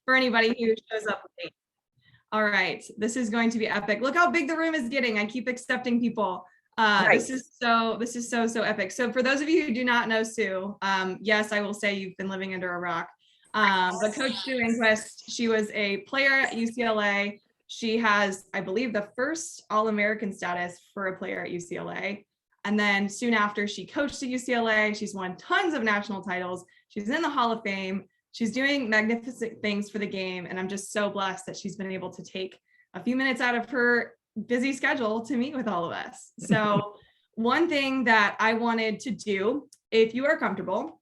for anybody who shows up late. All right, this is going to be epic. Look how big the room is getting. I keep accepting people. Nice. This is so epic. So for those of you who do not know Sue, yes, I will say you've been living under a rock. But Coach Sue Enquist, she was a player at UCLA. She has, I believe, the first All-American status for a player at UCLA. And then soon after, she coached at UCLA. She's won tons of national titles. She's in the Hall of Fame. She's doing magnificent things for the game. And I'm just so blessed that she's been able to take a few minutes out of her busy schedule to meet with all of us. So one thing that I wanted to do, if you are comfortable,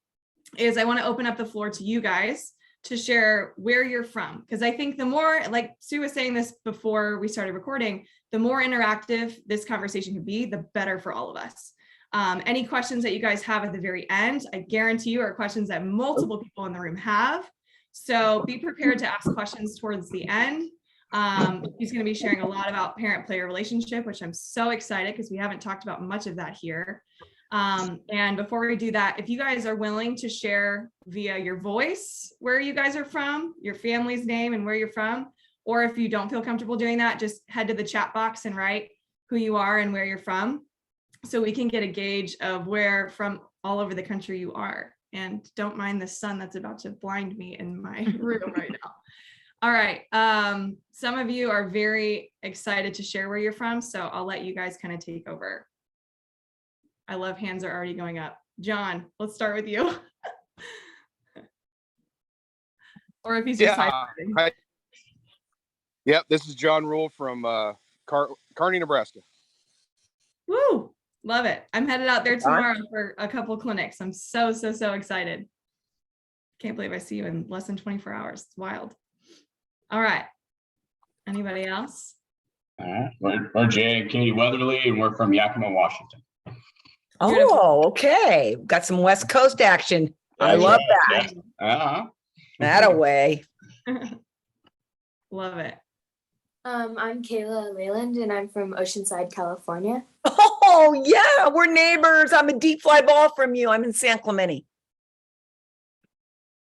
is I want to open up the floor to you guys to share where you're from. Because I think the more, like Sue was saying this before we started recording, the more interactive this conversation can be, the better for all of us. Any questions that you guys have at the very end, I guarantee you are questions that multiple people in the room have. So be prepared to ask questions towards the end. He's going to be sharing a lot about parent-player relationship, which I'm so excited because we haven't talked about much of that here. And before we do that, if you guys are willing to share via your voice where you guys are from, your family's name and where you're from, or if you don't feel comfortable doing that, just head to the chat box and write who you are and where you're from, so we can get a gauge of where from all over the country you are. And don't mind the sun that's about to blind me in my room right now. All right. Some of you are very excited to share where you're from, so I'll let you guys kind of take over. I love hands are already going up. John, let's start with you. Or if he's just Yep, this is John Rule from Kearney, Nebraska. Woo, love it. I'm headed out there tomorrow for a couple clinics. I'm so excited. Can't believe I see you in less than 24 hours. It's wild. All right. Anybody else? We're Jay and Katie Weatherly, and we're from Yakima, Washington. Oh, okay. Got some West Coast action. I love that. Uh-huh. That-a-way. Love it. I'm Kayla Leyland, and I'm from Oceanside, California. Oh, yeah, we're neighbors. I'm a deep fly ball from you. I'm in San Clemente.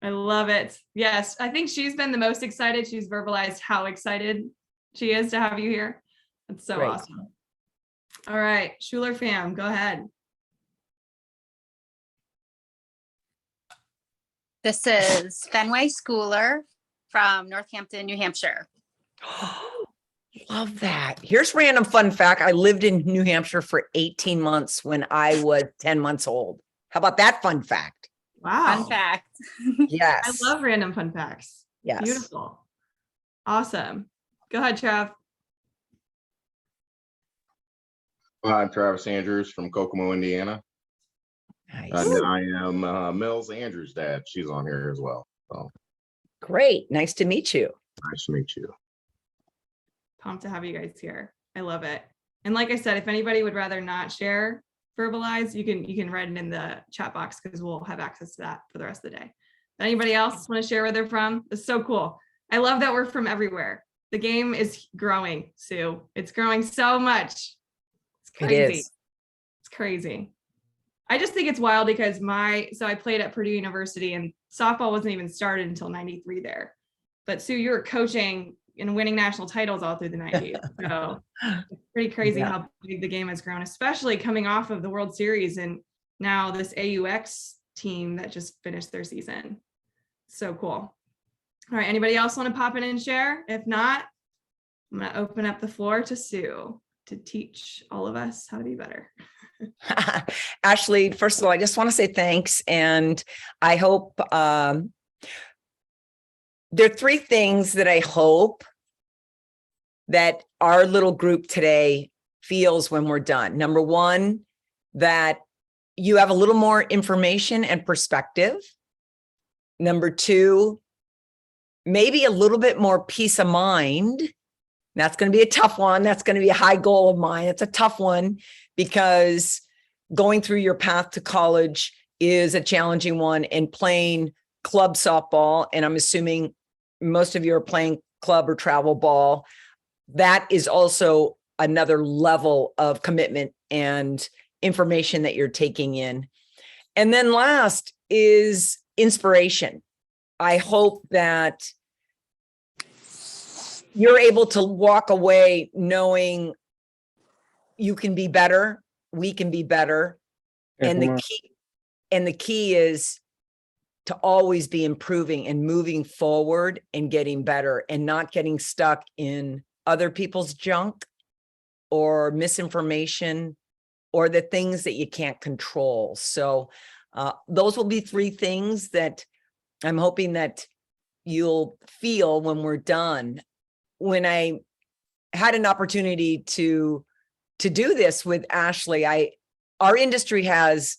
I love it. Yes, I think she's been the most excited. She's verbalized how excited she is to have you here. That's so awesome. All right, Schuler fam, go ahead. This is Fenway Schooler from Northampton, New Hampshire. Love that. Here's random fun fact. I lived in New Hampshire for 18 months when I was 10 months old. How about that fun fact? Wow. Fun fact. Yes. I love random fun facts. Yes. Beautiful. Awesome. Go ahead, Trav. I'm Travis Andrews from Kokomo, Indiana. Nice. And I am Mills Andrews' dad. She's on here as well. So Great. Nice to meet you. nice to meet you. Pumped to have you guys here. I love it. And like I said, if anybody would rather not share verbalize, you can write it in the chat box because we'll have access to that for the rest of the day. Anybody else want to share where they're from? It's so cool. I love that we're from everywhere. The game is growing, Sue. It's growing so much. It's crazy. It is. It's crazy. I just think it's wild because I played at Purdue University and softball wasn't even started until 93 there. But Sue, you were coaching and winning national titles all through the 90s. So it's pretty crazy how big the game has grown, especially coming off of the World Series and now this AUX team that just finished their season. So cool. All right, anybody else want to pop in and share? If not, I'm going to open up the floor to Sue to teach all of us how to be better. Ashley, first of all, I just want to say thanks. And I hope there are three things that I hope that our little group today feels when we're done. Number one, that you have a little more information and perspective. Number two, maybe a little bit more peace of mind. That's going to be a tough one. That's going to be a high goal of mine. It's a tough one because going through your path to college is a challenging one, and playing club softball, and I'm assuming most of you are playing club or travel ball, that is also another level of commitment and information that you're taking in. And then last is inspiration. I hope that you're able to walk away knowing you can be better, we can be better. And the key is to always be improving and moving forward and getting better and not getting stuck in other people's junk or misinformation or the things that you can't control. So those will be 3 things that I'm hoping that you'll feel when we're done. When I had an opportunity to do this with Ashley, our industry has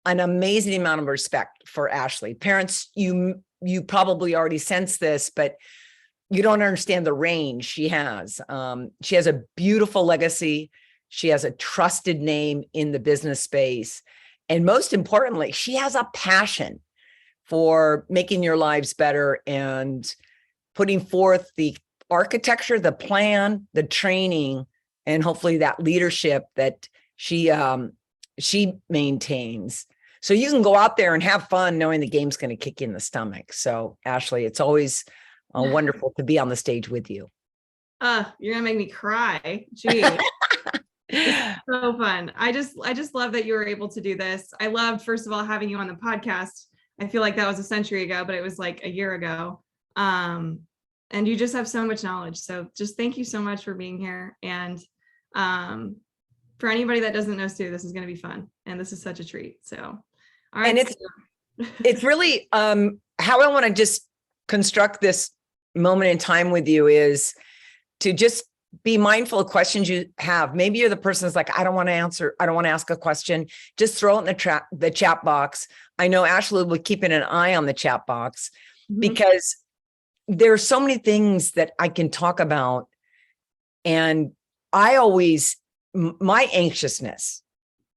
an amazing amount of respect for Ashley. Parents, you probably already sense this, but you don't understand the range she has. She has a beautiful legacy. She has a trusted name in the business space. And most importantly, she has a passion for making your lives better and putting forth the architecture, the plan, the training, and hopefully that leadership that she maintains. So you can go out there and have fun knowing the game's going to kick you in the stomach. So Ashley, it's always wonderful to be on the stage with you. You're gonna make me cry. Gee. It's so fun. I just love that you were able to do this. I loved, first of all, having you on the podcast. I feel like that was a century ago, but it was like a year ago. And you just have so much knowledge. So just thank you so much for being here. And for anybody that doesn't know Sue, this is going to be fun. And this is such a treat. So, all right. And it's really how I want to just construct this moment in time with you is to just be mindful of questions you have. Maybe you're the person that's like, I don't want to answer. I don't want to ask a question. Just throw it in the chat box. I know Ashley will be keeping an eye on the chat box because there are so many things that I can talk about. And my anxiousness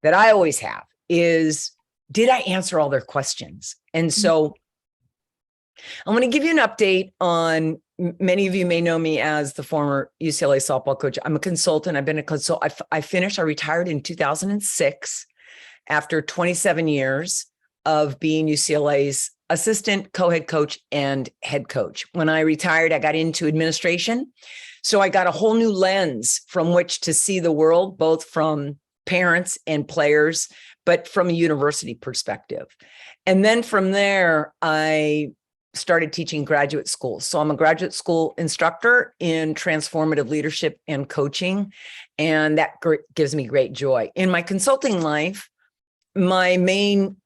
that I always have is, did I answer all their questions? And so I'm going to give you an update on, many of you may know me as the former UCLA softball coach. I'm a consultant. I've been a consultant. I retired in 2006 after 27 years of being UCLA's assistant, co-head coach, and head coach. When I retired, I got into administration. So I got a whole new lens from which to see the world, both from parents and players, but from a university perspective. And then from there, I started teaching graduate school. So I'm a graduate school instructor in transformative leadership and coaching, and that gives me great joy. In my consulting life, my main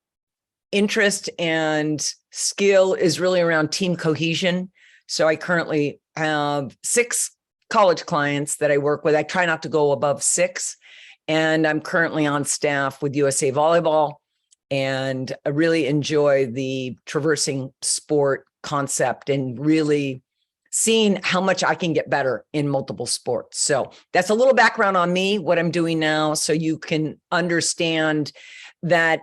interest and skill is really around team cohesion. So I currently have 6 college clients that I work with. I try not to go above 6, and I'm currently on staff with USA Volleyball. And I really enjoy the traversing sport concept and really seeing how much I can get better in multiple sports. So that's a little background on me, what I'm doing now, so you can understand that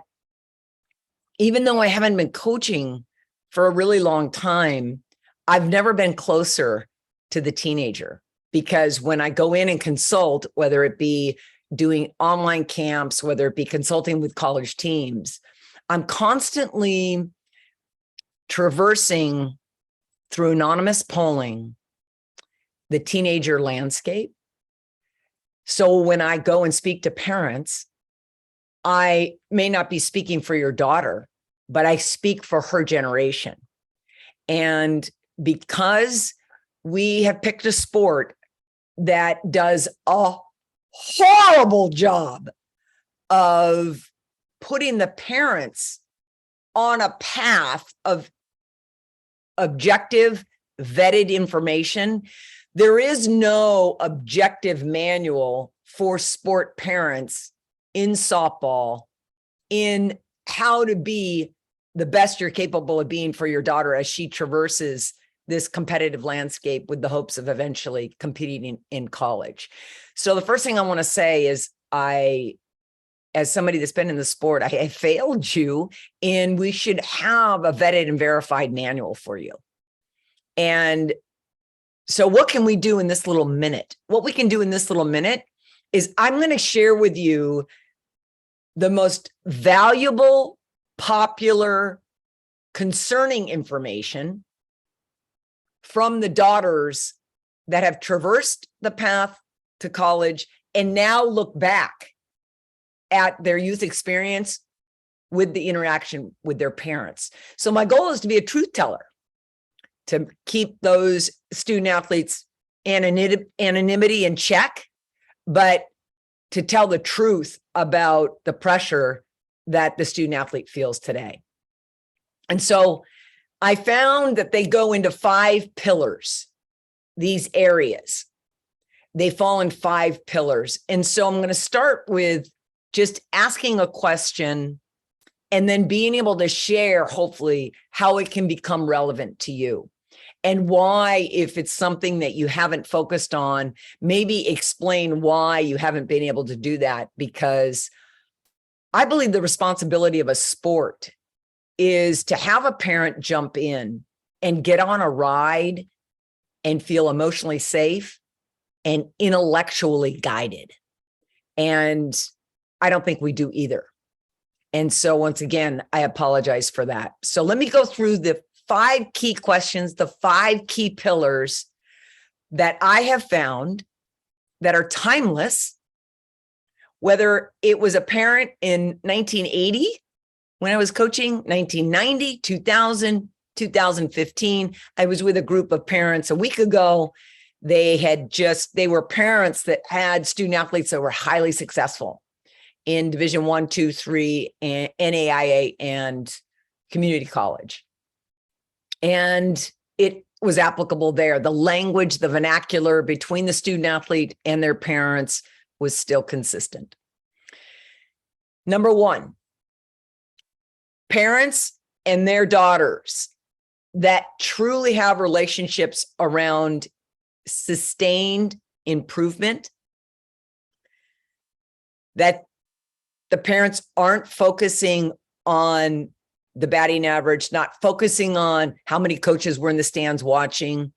even though I haven't been coaching for a really long time, I've never been closer to the teenager, because when I go in and consult, whether it be doing online camps, whether it be consulting with college teams, I'm constantly traversing through anonymous polling the teenager landscape. So when I go and speak to parents, I may not be speaking for your daughter, but I speak for her generation. And because we have picked a sport that does a horrible job of putting the parents on a path of objective, vetted information, there is no objective manual for sport parents in softball in how to be the best you're capable of being for your daughter as she traverses this competitive landscape with the hopes of eventually competing in college. So the first thing I want to say is as somebody that's been in the sport, I failed you, and we should have a vetted and verified manual for you. And so what can we do in this little minute? What we can do in this little minute is I'm going to share with you the most valuable, popular, concerning information from the daughters that have traversed the path to college and now look back at their youth experience with the interaction with their parents. So my goal is to be a truth teller, to keep those student athletes' anonymity in check, but to tell the truth about the pressure that the student athlete feels today. And so I found that they go into 5 pillars, these areas. They fall in 5 pillars. And so I'm going to start with just asking a question and then being able to share, hopefully, how it can become relevant to you. And why, if it's something that you haven't focused on, maybe explain why you haven't been able to do that. Because I believe the responsibility of a sport is to have a parent jump in and get on a ride and feel emotionally safe and intellectually guided. And I don't think we do either. And so once again, I apologize for that. So let me go through the 5 key questions, the 5 key pillars that I have found that are timeless, whether it was a parent in 1980 when I was coaching, 1990, 2000, 2015. I was with a group of parents a week ago. They were parents that had student athletes that were highly successful in Division 1, 2, 3, and NAIA and community college. And it was applicable there. The language, the vernacular between the student athlete and their parents was still consistent. Number 1, parents and their daughters that truly have relationships around sustained improvement, that the parents aren't focusing on the batting average, not focusing on how many coaches were in the stands watching,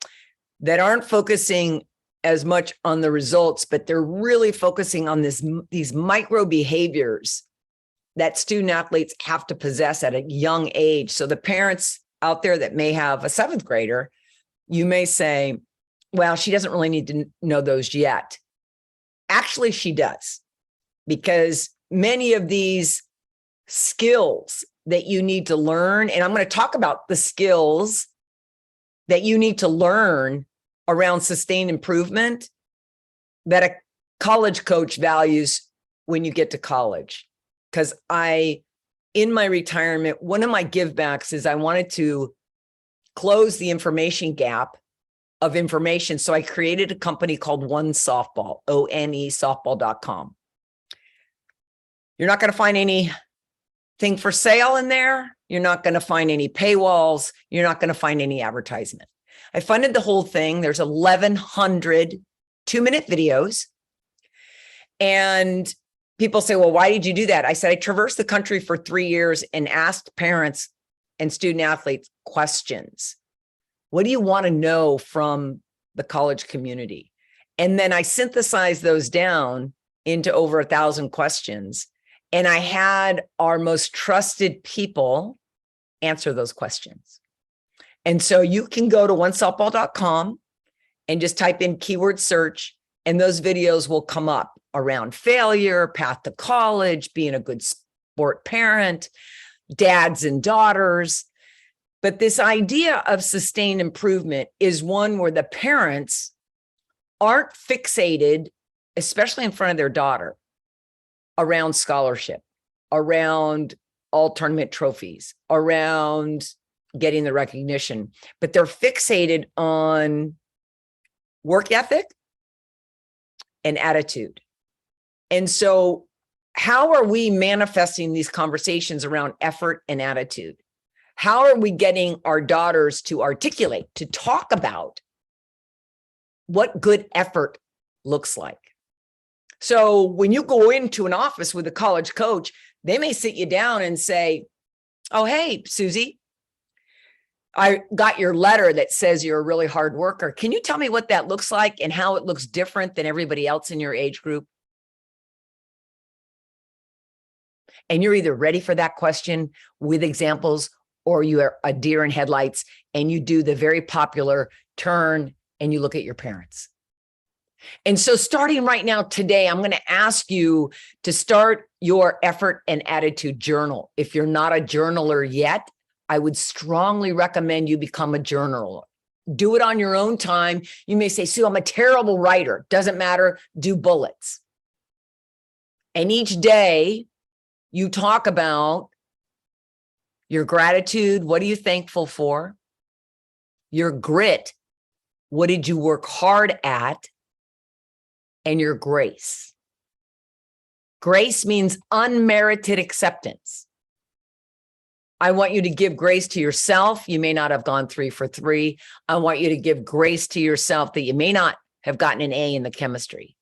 that aren't focusing as much on the results, but they're really focusing on these micro behaviors that student athletes have to possess at a young age. So the parents out there that may have a 7th grader, you may say, well, she doesn't really need to know those yet. Actually, she does, because many of these skills that you need to learn, and I'm going to talk about the skills that you need to learn around sustained improvement that a college coach values when you get to college. Because in my retirement, one of my givebacks is I wanted to close the information gap of information. So I created a company called One Softball, ONE softball.com. You're not going to find anything for sale in there. You're not going to find any paywalls. You're not going to find any advertisement. I funded the whole thing. There's 1,100 2-minute videos. And people say, well, why did you do that? I said, I traversed the country for 3 years and asked parents and student athletes questions. What do you want to know from the college community? And then I synthesized those down into over 1,000 questions. And I had our most trusted people answer those questions. And so you can go to onesoftball.com and just type in keyword search, and those videos will come up around failure, path to college, being a good sport parent, dads and daughters. But this idea of sustained improvement is one where the parents aren't fixated, especially in front of their daughter, around scholarship, around all tournament trophies, around getting the recognition, but they're fixated on work ethic and attitude. And so how are we manifesting these conversations around effort and attitude? How are we getting our daughters to articulate, to talk about what good effort looks like? So when you go into an office with a college coach, they may sit you down and say, oh, hey, Susie, I got your letter that says you're a really hard worker. Can you tell me what that looks like and how it looks different than everybody else in your age group? And you're either ready for that question with examples, or you are a deer in headlights and you do the very popular turn and you look at your parents. And so starting right now today, I'm going to ask you to start your effort and attitude journal. If you're not a journaler yet, I would strongly recommend you become a journaler. Do it on your own time. You may say, Sue, I'm a terrible writer. Doesn't matter. Do bullets. And each day you talk about your gratitude. What are you thankful for? Your grit. What did you work hard at? And your grace. Grace means unmerited acceptance. I want you to give grace to yourself. You may not have gone 3 for 3. I want you to give grace to yourself that you may not have gotten an A in the chemistry.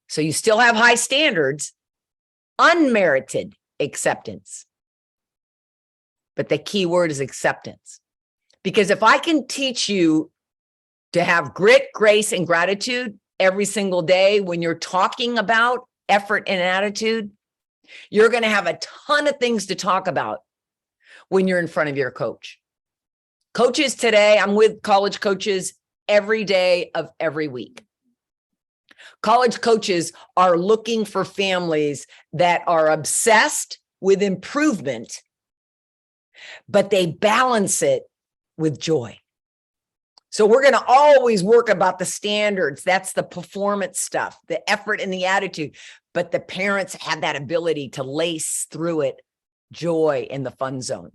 So you still have high standards, unmerited acceptance. But the key word is acceptance. Because if I can teach you to have grit, grace, and gratitude every single day when you're talking about effort and attitude, you're going to have a ton of things to talk about when you're in front of your coach. Coaches today, I'm with college coaches every day of every week. College coaches are looking for families that are obsessed with improvement, but they balance it with joy. So we're going to always work about the standards. That's the performance stuff, the effort and the attitude. But the parents have that ability to lace through it joy in the fun zone.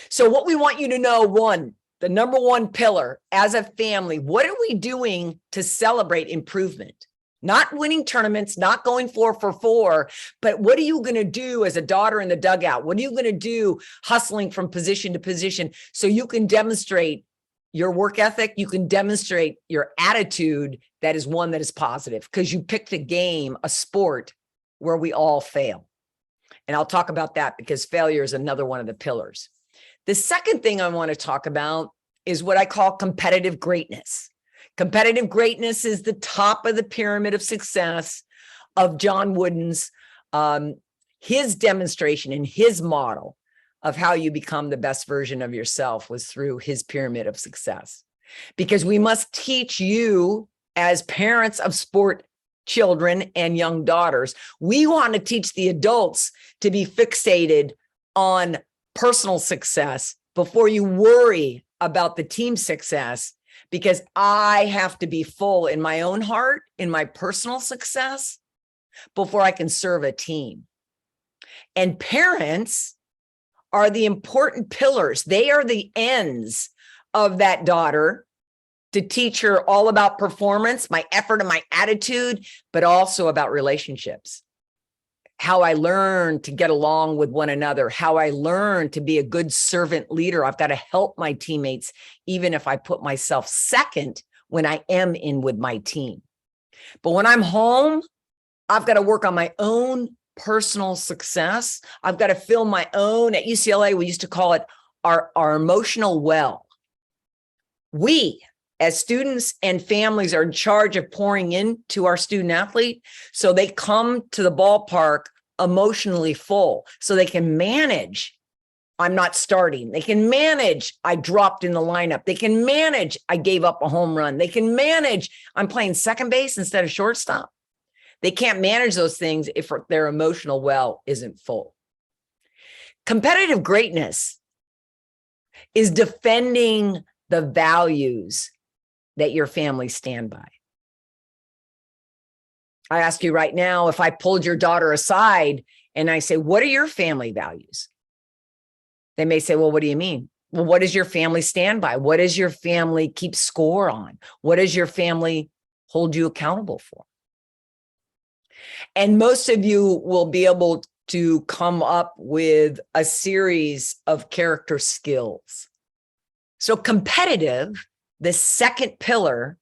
So what we want you to know, one, the number one pillar as a family, what are we doing to celebrate improvement? Not winning tournaments, not going 4 for 4, but what are you going to do as a daughter in the dugout? What are you going to do hustling from position to position so you can demonstrate your work ethic? You can demonstrate your attitude that is one that is positive because you picked a game, a sport where we all fail. And I'll talk about that because failure is another one of the pillars. The second thing I want to talk about is what I call competitive greatness. Competitive greatness is the top of the pyramid of success of John Wooden's, his demonstration and his model of how you become the best version of yourself was through his pyramid of success. Because we must teach you as parents of sport children and young daughters, we want to teach the adults to be fixated on personal success before you worry about the team success, because I have to be full in my own heart, in my personal success, before I can serve a team. And parents are the important pillars. They are the ends of that daughter to teach her all about performance, my effort and my attitude, but also about relationships. How I learn to get along with one another, how I learn to be a good servant leader. I've got to help my teammates, even if I put myself second when I am in with my team. But when I'm home, I've got to work on my own personal success. I've got to fill my own, at UCLA, we used to call it our emotional well. We, as students and families, are in charge of pouring into our student athlete so they come to the ballpark emotionally full, so they can manage, I'm not starting. They can manage, I dropped in the lineup. They can manage, I gave up a home run. They can manage, I'm playing second base instead of shortstop. They can't manage those things if their emotional well isn't full. Competitive greatness is defending the values that your family stand by. I ask you right now, if I pulled your daughter aside and I say, what are your family values? They may say, well, what do you mean? Well, what does your family stand by? What does your family keep score on? What does your family hold you accountable for? And most of you will be able to come up with a series of character skills. So competitive, the second pillar,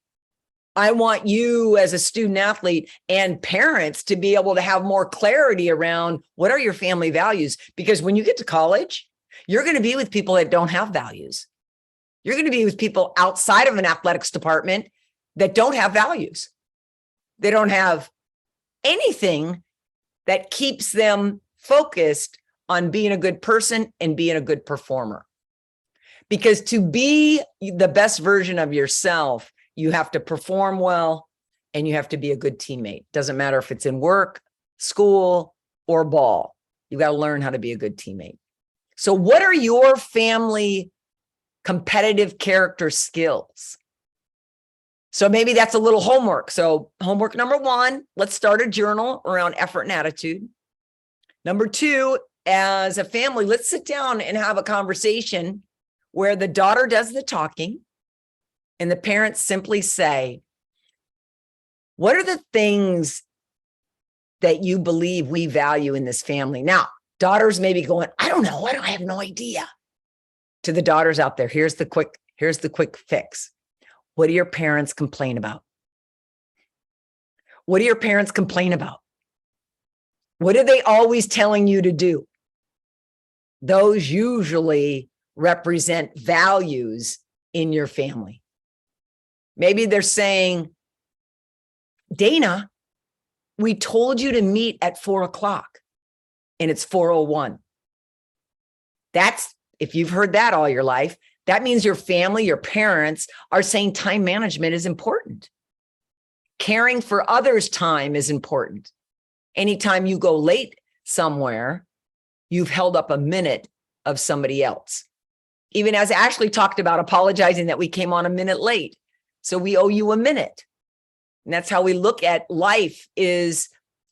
I want you as a student athlete and parents to be able to have more clarity around what are your family values? Because when you get to college, you're going to be with people that don't have values. You're going to be with people outside of an athletics department that don't have values. They don't have anything that keeps them focused on being a good person and being a good performer. Because to be the best version of yourself, you have to perform well and you have to be a good teammate. Doesn't matter if it's in work, school, or ball. You got to learn how to be a good teammate. So what are your family competitive character skills? So maybe that's a little homework. So homework number 1, let's start a journal around effort and attitude. Number 2, as a family, let's sit down and have a conversation where the daughter does the talking and the parents simply say, what are the things that you believe we value in this family? Now, daughters may be going, I don't know. I have no idea. To the daughters out there, here's the quick fix. What do your parents complain about? What do your parents complain about? What are they always telling you to do? Those usually represent values in your family. Maybe they're saying, Dana, we told you to meet at 4:00 and it's 4:01. That's, if you've heard that all your life, that means your family, your parents are saying time management is important. Caring for others' time is important. Anytime you go late somewhere, you've held up a minute of somebody else. Even as Ashley talked about apologizing that we came on a minute late. So we owe you a minute. And that's how we look at life, is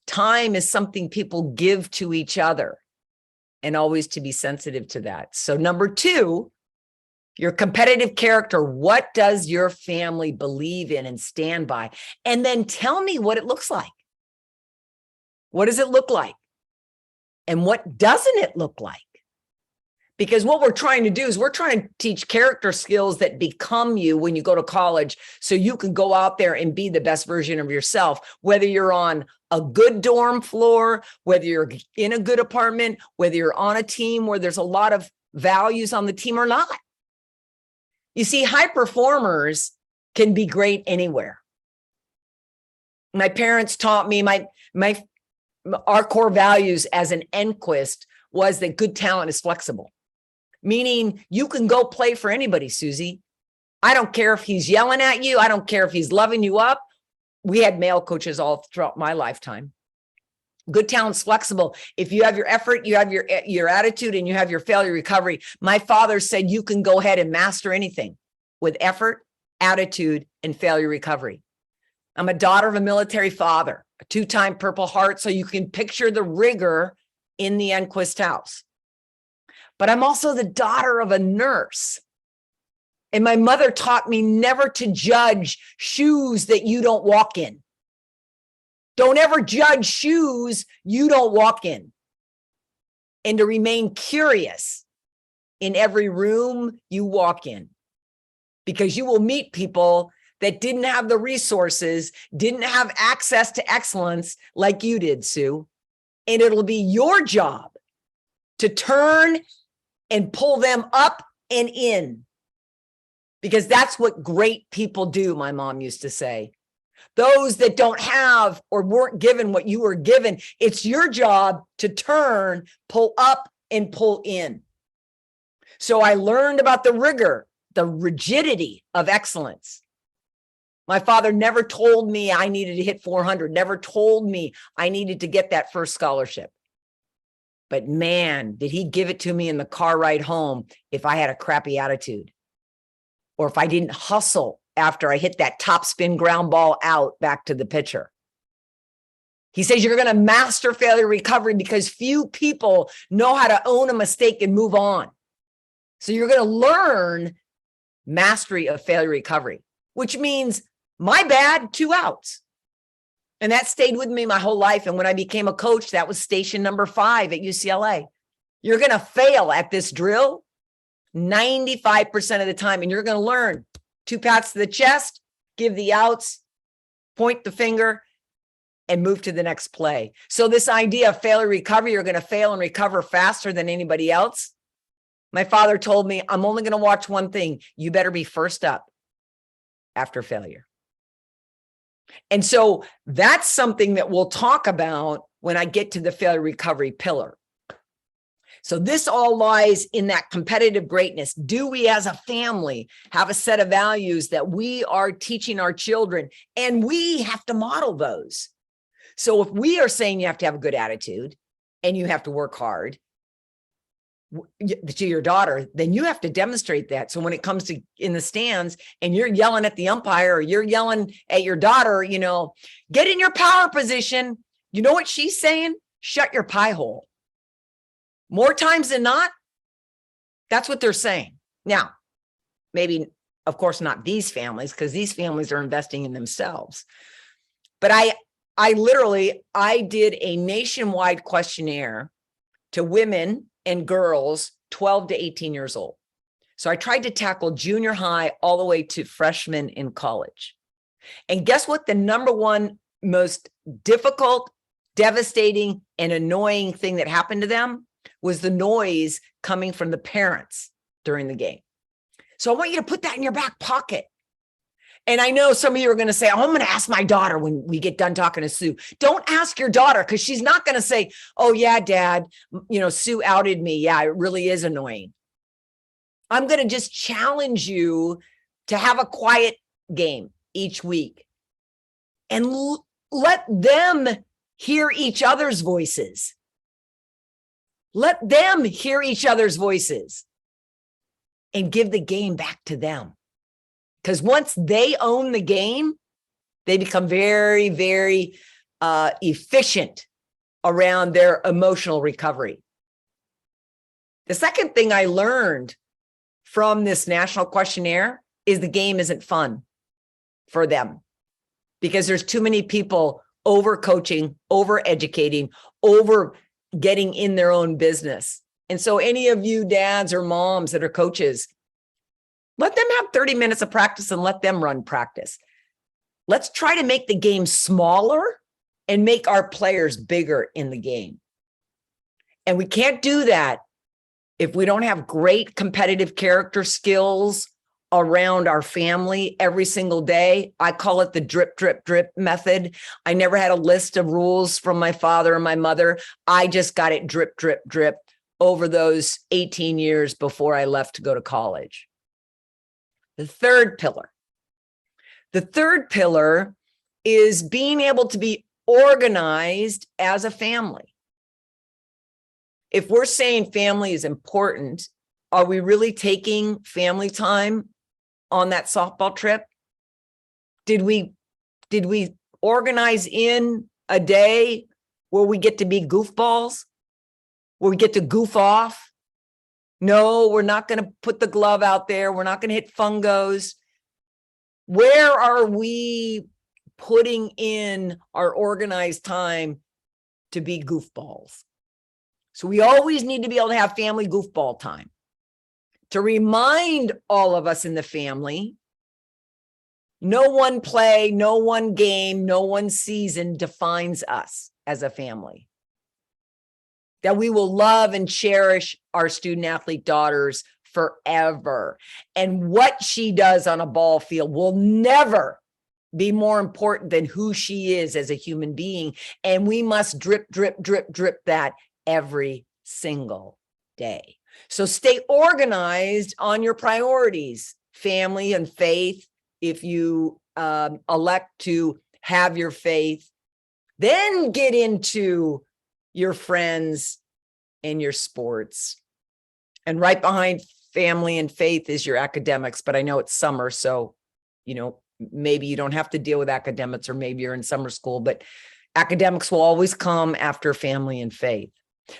time is something people give to each other, and always to be sensitive to that. So number 2, your competitive character. What does your family believe in and stand by? And then tell me what it looks like. What does it look like? And what doesn't it look like? Because what we're trying to do is we're trying to teach character skills that become you when you go to college, so you can go out there and be the best version of yourself, whether you're on a good dorm floor, whether you're in a good apartment, whether you're on a team where there's a lot of values on the team or not. You see, high performers can be great anywhere. My parents taught me, our core values as an Enquist was that good talent is flexible. Meaning you can go play for anybody, Susie. I don't care if he's yelling at you. I don't care if he's loving you up. We had male coaches all throughout my lifetime. Good talent's flexible. If you have your effort, you have your attitude, and you have your failure recovery. My father said you can go ahead and master anything with effort, attitude, and failure recovery. I'm a daughter of a military father, a 2-time Purple Heart, so you can picture the rigor in the Enquist house. But I'm also the daughter of a nurse. And my mother taught me never to judge shoes that you don't walk in. Don't ever judge shoes you don't walk in. And to remain curious in every room you walk in. Because you will meet people that didn't have the resources, didn't have access to excellence like you did, Sue. And it'll be your job to turn and pull them up and in. Because that's what great people do, my mom used to say. Those that don't have or weren't given what you were given, it's your job to turn, pull up, and pull in. So I learned about the rigor, the rigidity of excellence. My father never told me I needed to hit 400, never told me I needed to get that first scholarship. But man, did he give it to me in the car ride home if I had a crappy attitude, or if I didn't hustle after I hit that top spin ground ball out back to the pitcher. He says you're going to master failure recovery because few people know how to own a mistake and move on. So you're going to learn mastery of failure recovery, which means my bad, 2 outs. And that stayed with me my whole life. And when I became a coach, that was station number 5 at UCLA. You're going to fail at this drill 95% of the time, and you're going to learn 2 pats to the chest, give the outs, point the finger, and move to the next play. So this idea of failure recovery, you're going to fail and recover faster than anybody else. My father told me, I'm only going to watch one thing. You better be first up after failure. And so that's something that we'll talk about when I get to the failure recovery pillar. So this all lies in that competitive greatness. Do we as a family have a set of values that we are teaching our children, and we have to model those? So if we are saying you have to have a good attitude and you have to work hard to your daughter, then you have to demonstrate that. So when it comes to in the stands and you're yelling at the umpire or you're yelling at your daughter, you know, get in your power position. You know what she's saying? Shut your pie hole. More times than not, that's what they're saying. Now, maybe, of course, not these families, because these families are investing in themselves. But I literally did a nationwide questionnaire to women and girls 12 to 18 years old. So I tried to tackle junior high all the way to freshmen in college. And guess what? The number one most difficult, devastating, and annoying thing that happened to them was the noise coming from the parents during the game. So I want you to put that in your back pocket. And I know some of you are going to say, oh, I'm going to ask my daughter when we get done talking to Sue. Don't ask your daughter, because she's not going to say, oh, yeah, Dad, you know, Sue outed me. Yeah, it really is annoying. I'm going to just challenge you to have a quiet game each week and let them hear each other's voices. Let them hear each other's voices and give the game back to them. Because once they own the game, they become very, very efficient around their emotional recovery. The second thing I learned from this national questionnaire is the game isn't fun for them, because there's too many people over coaching, over educating, over getting in their own business. And so any of you dads or moms that are coaches, let them have 30 minutes of practice and let them run practice. Let's try to make the game smaller and make our players bigger in the game. And we can't do that if we don't have great competitive character skills around our family every single day. I call it the drip, drip, drip method. I never had a list of rules from my father and my mother. I just got it drip, drip, drip over those 18 years before I left to go to college. The third pillar is being able to be organized as a family. If we're saying family is important, are we really taking family time on that softball trip? Did we organize in a day where we get to be goofballs, where we get to goof off? No, we're not going to put the glove out there. We're not going to hit fungos. Where are we putting in our organized time to be goofballs? So we always need to be able to have family goofball time to remind all of us in the family, no one play, no one game, no one season defines us as a family. That we will love and cherish our student athlete daughters forever. And what she does on a ball field will never be more important than who she is as a human being. And we must drip, drip, drip, drip that every single day. So stay organized on your priorities, family and faith. If you elect to have your faith, then get into your friends and your sports. And right behind family and faith is your academics. But I know it's summer, so, you know, maybe you don't have to deal with academics, or maybe you're in summer school, but academics will always come after family and faith.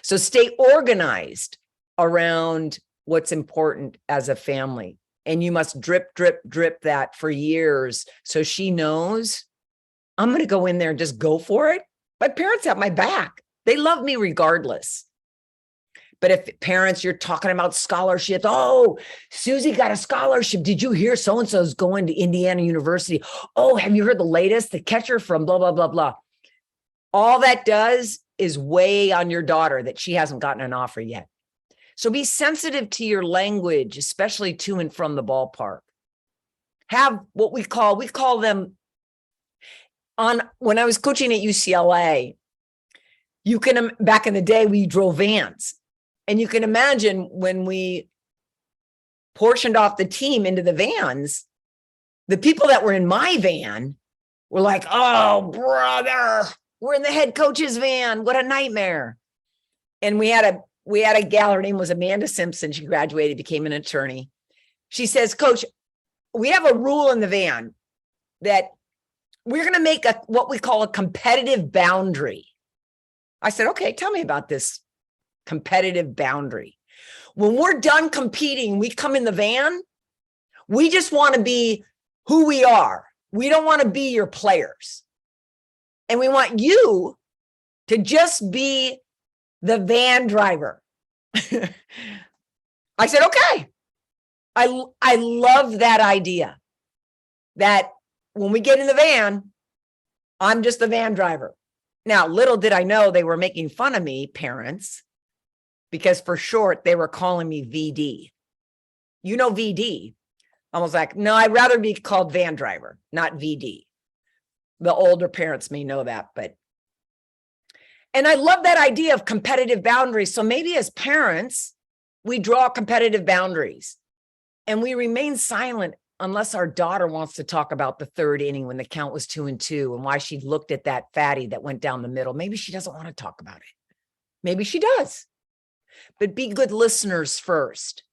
So stay organized around what's important as a family. And you must drip, drip, drip that for years. So she knows, I'm going to go in there and just go for it. My parents have my back. They love me regardless. But if parents, you're talking about scholarships. Oh, Susie got a scholarship. Did you hear so-and-so's going to Indiana University? Oh, have you heard the latest? The catcher from blah, blah, blah, blah. All that does is weigh on your daughter that she hasn't gotten an offer yet. So be sensitive to your language, especially to and from the ballpark. Have what we call them when I was coaching at UCLA, back in the day, we drove vans. And you can imagine when we portioned off the team into the vans, the people that were in my van were like, oh, brother, we're in the head coach's van. What a nightmare. And we had a gal, her name was Amanda Simpson. She graduated, became an attorney. She says, Coach, we have a rule in the van that we're going to make what we call a competitive boundary. I said, okay, tell me about this competitive boundary. When we're done competing, we come in the van, we just want to be who we are. We don't want to be your players. And we want you to just be the van driver. I said, okay. I love that idea that when we get in the van, I'm just the van driver. Now, little did I know they were making fun of me, parents, because for short, they were calling me VD. You know, VD. I was like, no, I'd rather be called van driver, not VD. The older parents may know that, and I love that idea of competitive boundaries. So maybe as parents, we draw competitive boundaries and we remain silent unless our daughter wants to talk about the third inning when the count was 2-2 and why she looked at that fatty that went down the middle. Maybe she doesn't want to talk about it. Maybe she does, but be good listeners first.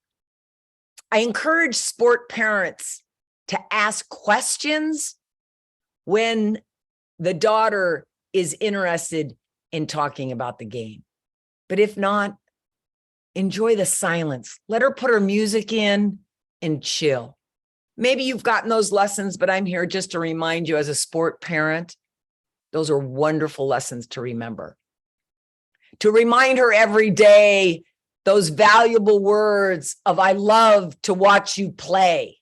I encourage sport parents to ask questions when the daughter is interested in talking about the game. But if not, enjoy the silence. Let her put her music in and chill. Maybe you've gotten those lessons, but I'm here just to remind you as a sport parent, those are wonderful lessons to remember. To remind her every day those valuable words of I love to watch you play.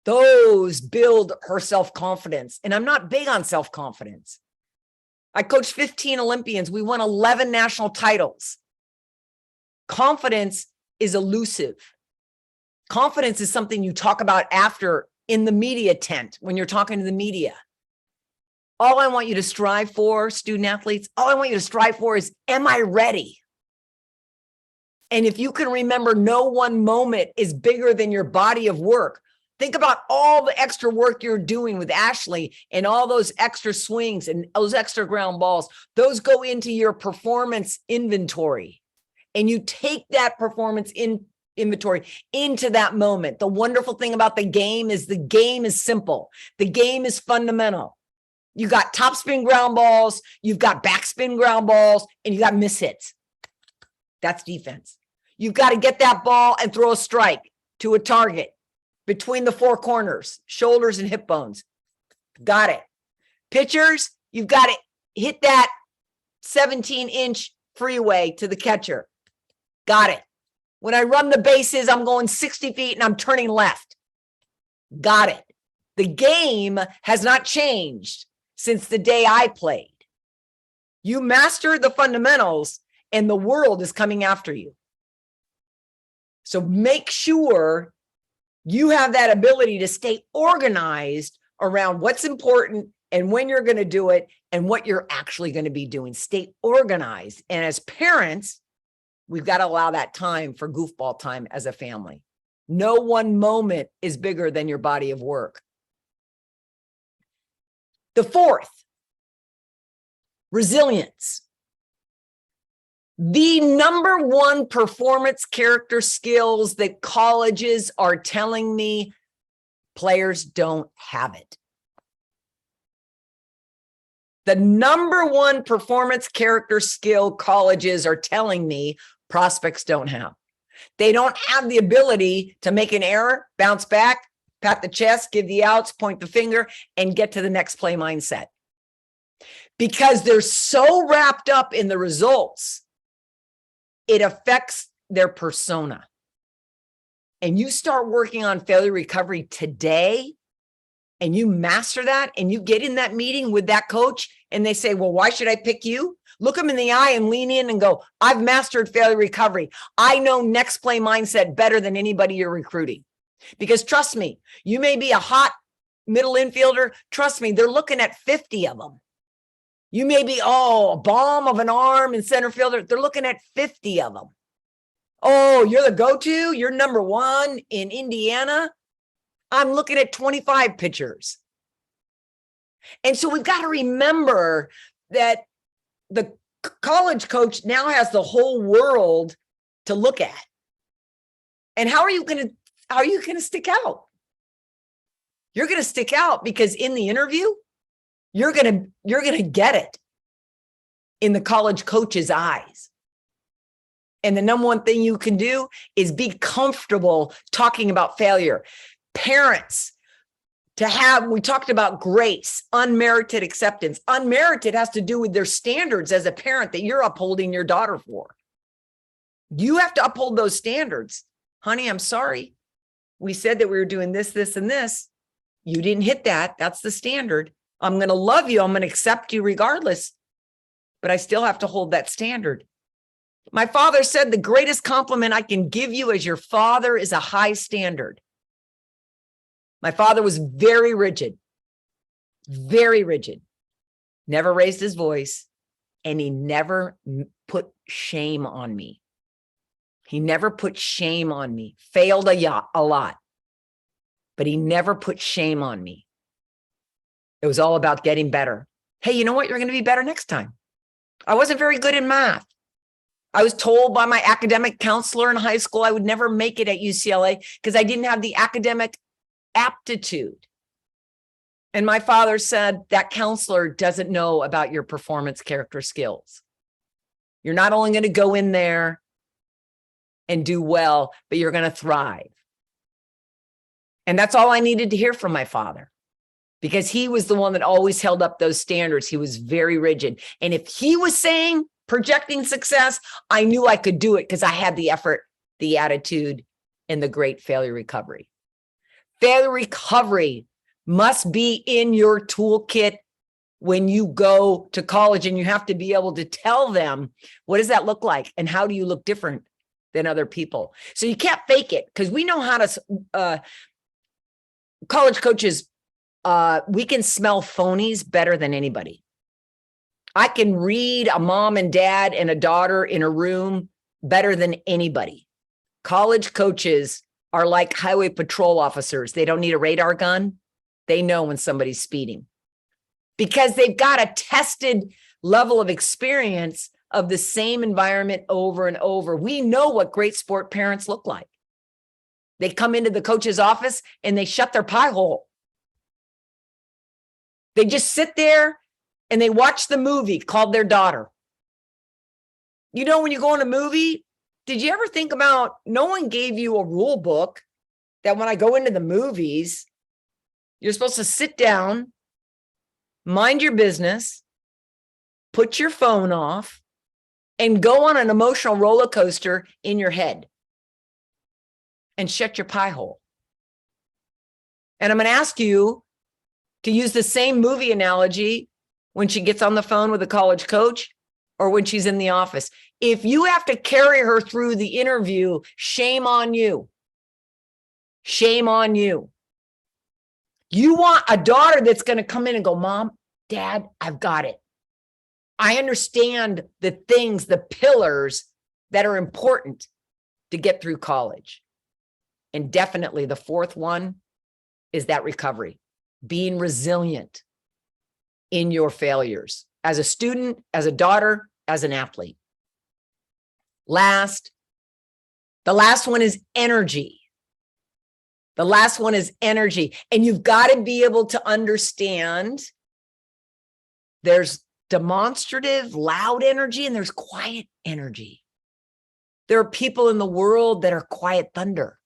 Those build her self-confidence. And I'm not big on self-confidence. I coached 15 Olympians. We won 11 national titles. Confidence is elusive. Confidence is something you talk about after in the media tent when you're talking to the media. All I want you to strive for, student athletes, all I want you to strive for is, am I ready? And if you can remember, no one moment is bigger than your body of work. Think about all the extra work you're doing with Ashley and all those extra swings and those extra ground balls. Those go into your performance inventory. And you take that performance inventory into that moment. The wonderful thing about the game is simple. The game is fundamental. You got topspin ground balls, you've got backspin ground balls, and you got miss hits. That's defense. You've got to get that ball and throw a strike to a target between the four corners, shoulders and hip bones. Got it. Pitchers, you've got to hit that 17-inch freeway to the catcher. Got it. When I run the bases, I'm going 60 feet and I'm turning left. Got it. The game has not changed since the day I played. You master the fundamentals and the world is coming after you. So make sure you have that ability to stay organized around what's important and when you're going to do it and what you're actually going to be doing. Stay organized. And as parents, we've got to allow that time for goofball time as a family. No one moment is bigger than your body of work. The fourth, resilience. The number one performance character skills that colleges are telling me players don't have it. The number one performance character skill colleges are telling me prospects don't have. They don't have the ability to make an error, bounce back, pat the chest, give the outs, point the finger, and get to the next play mindset. Because they're so wrapped up in the results, it affects their persona. And you start working on failure recovery today, and you master that, and you get in that meeting with that coach, and they say, well, why should I pick you? Look them in the eye and lean in and go, I've mastered failure recovery. I know next play mindset better than anybody you're recruiting. Because trust me, you may be a hot middle infielder. Trust me, they're looking at 50 of them. You may be, a bomb of an arm in center fielder. They're looking at 50 of them. Oh, you're the go-to? You're number one in Indiana? I'm looking at 25 pitchers. And so we've got to remember that the college coach now has the whole world to look at. And how are you going to stick out? You're going to stick out because in the interview, you're going to get it in the college coach's eyes. And the number one thing you can do is be comfortable talking about failure. Parents, we talked about grace, unmerited acceptance. Unmerited has to do with their standards as a parent that you're upholding your daughter for. You have to uphold those standards. Honey, I'm sorry. We said that we were doing this, this, and this. You didn't hit that. That's the standard. I'm going to love you. I'm going to accept you regardless. But I still have to hold that standard. My father said the greatest compliment I can give you as your father is a high standard. My father was very rigid, never raised his voice, and he never put shame on me. He never put shame on me, failed a lot, but he never put shame on me. It was all about getting better. Hey, you know what? You're going to be better next time. I wasn't very good in math. I was told by my academic counselor in high school I would never make it at UCLA because I didn't have the academic aptitude. And my father said that counselor doesn't know about your performance character skills. You're not only going to go in there and do well, but you're going to thrive. And that's all I needed to hear from my father, because he was the one that always held up those standards. He was very rigid. And if he was saying, projecting success, I knew I could do it because I had the effort, the attitude, and the great failure recovery. Failure recovery must be in your toolkit when you go to college, and you have to be able to tell them, what does that look like? And how do you look different than other people? So you can't fake it, because we know how to, college coaches, we can smell phonies better than anybody. I can read a mom and dad and a daughter in a room better than anybody. College coaches are like highway patrol officers. They don't need a radar gun. They know when somebody's speeding because they've got a tested level of experience of the same environment over and over. We know what great sport parents look like. They come into the coach's office and they shut their pie hole. They just sit there and they watch the movie called their daughter. You know, when you go on a movie, did you ever think about, no one gave you a rule book that when I go into the movies, you're supposed to sit down, mind your business, put your phone off, and go on an emotional roller coaster in your head and shut your pie hole. And I'm going to ask you to use the same movie analogy when she gets on the phone with a college coach or when she's in the office. If you have to carry her through the interview, shame on you. Shame on you. You want a daughter that's going to come in and go, Mom, Dad, I've got it. I understand the things, the pillars that are important to get through college. And definitely the fourth one is that recovery, being resilient in your failures as a student, as a daughter, as an athlete. The last one is energy. The last one is energy. And you've got to be able to understand there's demonstrative, loud energy, and there's quiet energy. There are people in the world that are quiet thunder.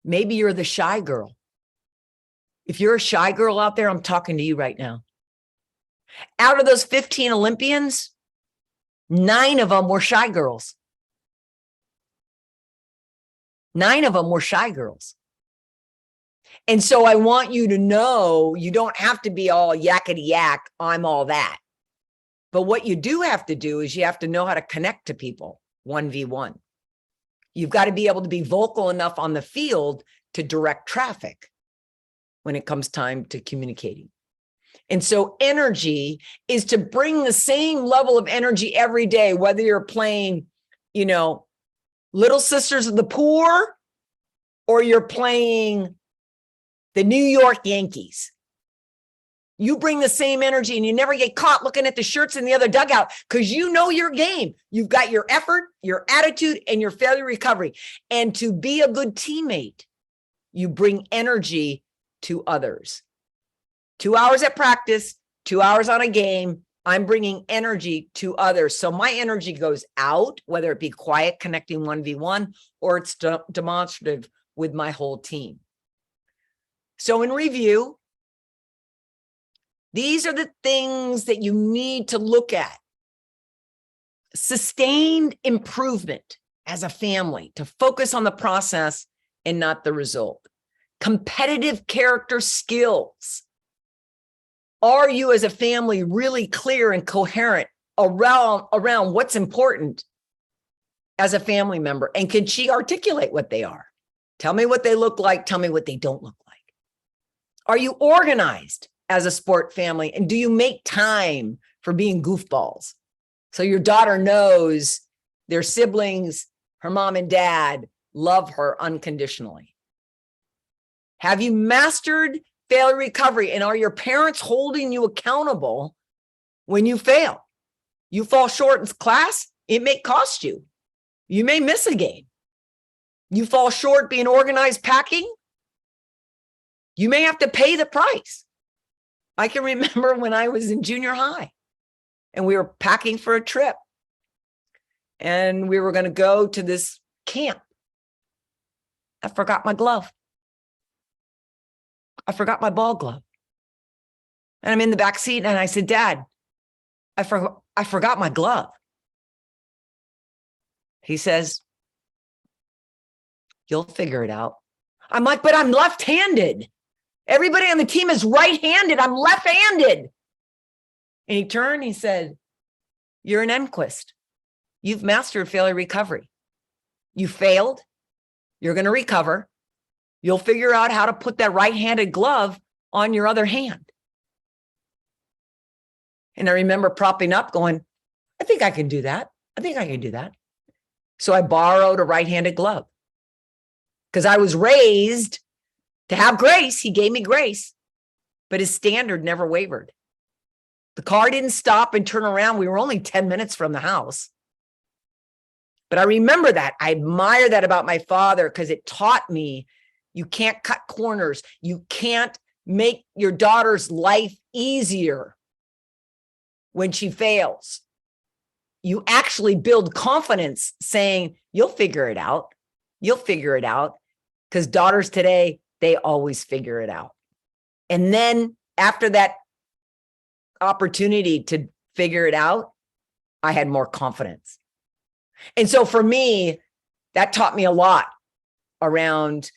Maybe you're the shy girl. If you're a shy girl out there, I'm talking to you right now. Out of those 15 Olympians, 9 of them were shy girls. 9 of them were shy girls. And so I want you to know you don't have to be all yakety yak, I'm all that. But what you do have to do is you have to know how to connect to people 1v1. You've got to be able to be vocal enough on the field to direct traffic when it comes time to communicating. And so energy is to bring the same level of energy every day, whether you're playing, Little Sisters of the Poor, or you're playing the New York Yankees. You bring the same energy and you never get caught looking at the shirts in the other dugout because you know your game. You've got your effort, your attitude, and your failure recovery. And to be a good teammate, you bring energy to others. 2 hours at practice, 2 hours on a game, I'm bringing energy to others. So my energy goes out, whether it be quiet, connecting 1v1, or it's demonstrative with my whole team. So in review, these are the things that you need to look at. Sustained improvement as a family, to focus on the process and not the result. Competitive character skills. Are you as a family really clear and coherent around what's important as a family member? And can she articulate what they are? Tell me what they look like. Tell me what they don't look like. Are you organized as a sport family? And do you make time for being goofballs? So your daughter knows their siblings, her mom and dad love her unconditionally. Have you mastered failure recovery? And are your parents holding you accountable when you fail? You fall short in class, it may cost you. You may miss a game. You fall short being organized packing, you may have to pay the price. I can remember when I was in junior high and we were packing for a trip and we were going to go to this camp. I forgot my glove. I forgot my ball glove. And I'm in the back seat and I said, Dad, I forgot my glove. He says, you'll figure it out. I'm like, but I'm left-handed. Everybody on the team is right-handed. I'm left-handed. And he turned, he said, you're an Enquist. You've mastered failure recovery. You failed. You're going to recover. You'll figure out how to put that right-handed glove on your other hand. And I remember propping up going, I think I can do that. I think I can do that. So I borrowed a right-handed glove because I was raised to have grace. He gave me grace, but his standard never wavered. The car didn't stop and turn around. We were only 10 minutes from the house. But I remember that. I admire that about my father because it taught me you can't cut corners. You can't make your daughter's life easier when she fails. You actually build confidence saying, you'll figure it out. You'll figure it out. Because daughters today, they always figure it out. And then after that opportunity to figure it out, I had more confidence. And so for me, that taught me a lot around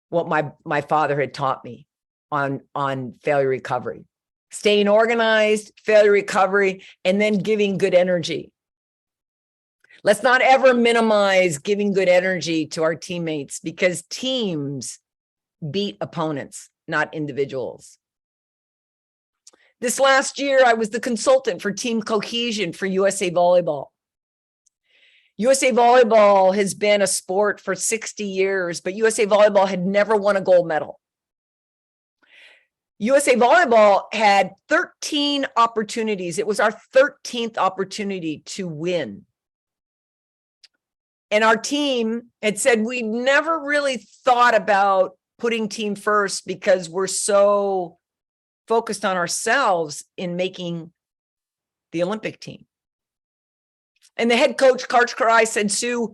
what my father had taught me on failure recovery, staying organized, failure recovery, and then giving good energy. Let's not ever minimize giving good energy to our teammates because teams beat opponents, not individuals. This last year, I was the consultant for team cohesion for USA Volleyball. USA Volleyball has been a sport for 60 years, but USA Volleyball had never won a gold medal. USA Volleyball had 13 opportunities. It was our 13th opportunity to win. And our team had said, we never really thought about putting team first because we're so focused on ourselves in making the Olympic team. And the head coach, Karch Karai, said, Sue,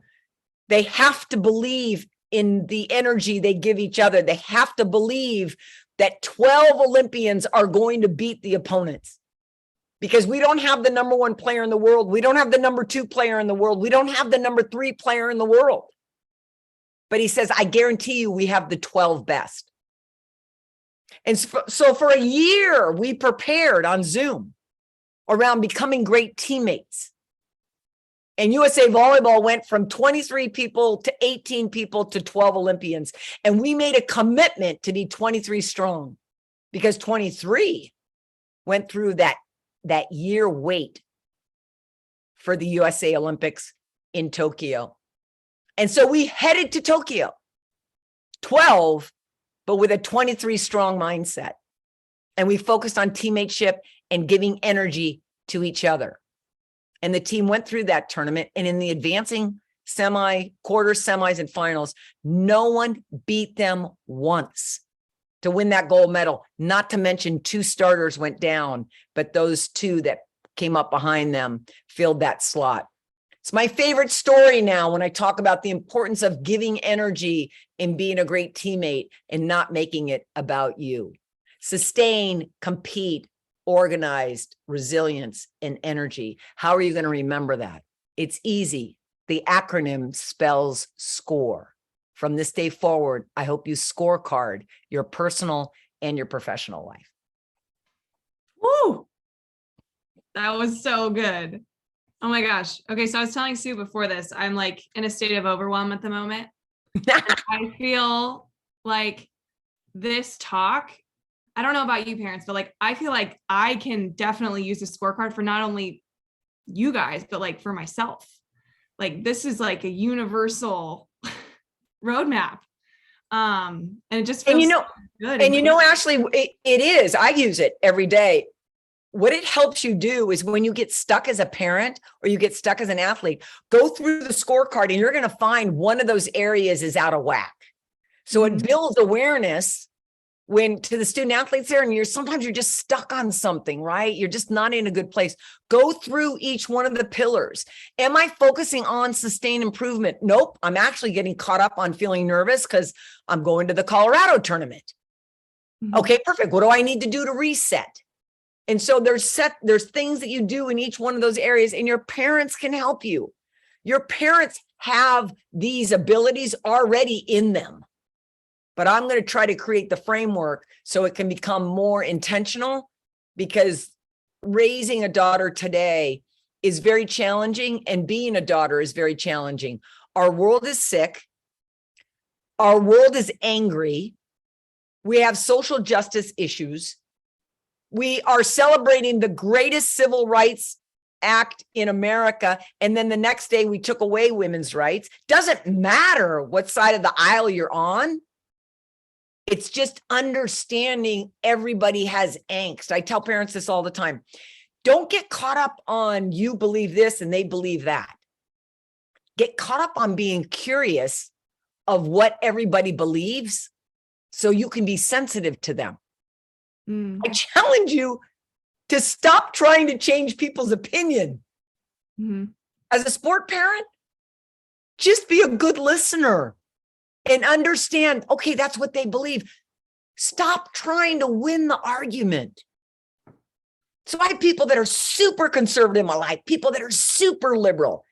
they have to believe in the energy they give each other. They have to believe that 12 Olympians are going to beat the opponents. Because we don't have the number one player in the world. We don't have the number two player in the world. We don't have the number three player in the world. But he says, I guarantee you we have the 12 best. And so for a year, we prepared on Zoom around becoming great teammates. And USA Volleyball went from 23 people to 18 people to 12 Olympians. And we made a commitment to be 23 strong because 23 went through that year wait for the USA Olympics in Tokyo. And so we headed to Tokyo, 12, but with a 23 strong mindset. And we focused on teammateship and giving energy to each other. And the team went through that tournament. And in the advancing quarters, semis, and finals, no one beat them once to win that gold medal. Not to mention 2 starters went down, but those 2 that came up behind them filled that slot. It's my favorite story now when I talk about the importance of giving energy and being a great teammate and not making it about you. Sustain, compete, organized, resilience, and energy. How are you going to remember that? It's easy. The acronym spells SCORE. From this day forward, I hope you scorecard your personal and your professional life. Woo! That was so good. Oh my gosh. Okay, so I was telling Sue before this, I'm like in a state of overwhelm at the moment. And I feel like this talk, I don't know about you parents, but like I feel like I can definitely use a scorecard for not only you guys, but like for myself. Like this is like a universal roadmap. And it just feels good. And Ashley, it is. I use it every day. What it helps you do is when you get stuck as a parent or you get stuck as an athlete, go through the scorecard and you're going to find one of those areas is out of whack. So it builds awareness when to the student athletes there, and sometimes you're just stuck on something, right? You're just not in a good place. Go through each one of the pillars. Am I focusing on sustained improvement? Nope. I'm actually getting caught up on feeling nervous because I'm going to the Colorado tournament. Okay, perfect. What do I need to do to reset? And so there's things that you do in each one of those areas, and your parents can help you. Your parents have these abilities already in them. But I'm going to try to create the framework so it can become more intentional, because raising a daughter today is very challenging, and being a daughter is very challenging. Our world is sick. Our world is angry. We have social justice issues. We are celebrating the greatest civil rights act in America, and then the next day we took away women's rights. Doesn't matter what side of the aisle you're on. It's just understanding everybody has angst. I tell parents this all the time. Don't get caught up on you believe this and they believe that. Get caught up on being curious of what everybody believes so you can be sensitive to them. I challenge you to stop trying to change people's opinion. As a sport parent, just be a good listener. And understand, okay, that's what they believe. Stop trying to win the argument. So I have people that are super conservative in my life, people that are super liberal.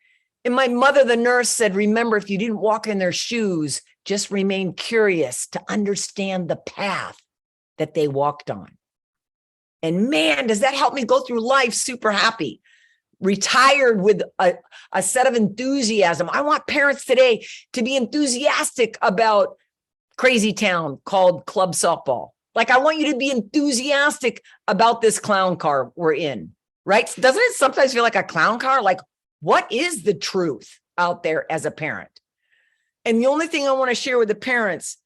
And my mother, the nurse, said, remember, if you didn't walk in their shoes, just remain curious to understand the path that they walked on. And man, does that help me go through life super happy. Retired with a set of enthusiasm. I want parents today to be enthusiastic about crazy town called club softball. Like, I want you to be enthusiastic about this clown car we're in, right? Doesn't it sometimes feel like a clown car? Like, what is the truth out there as a parent? And the only thing I want to share with the parents,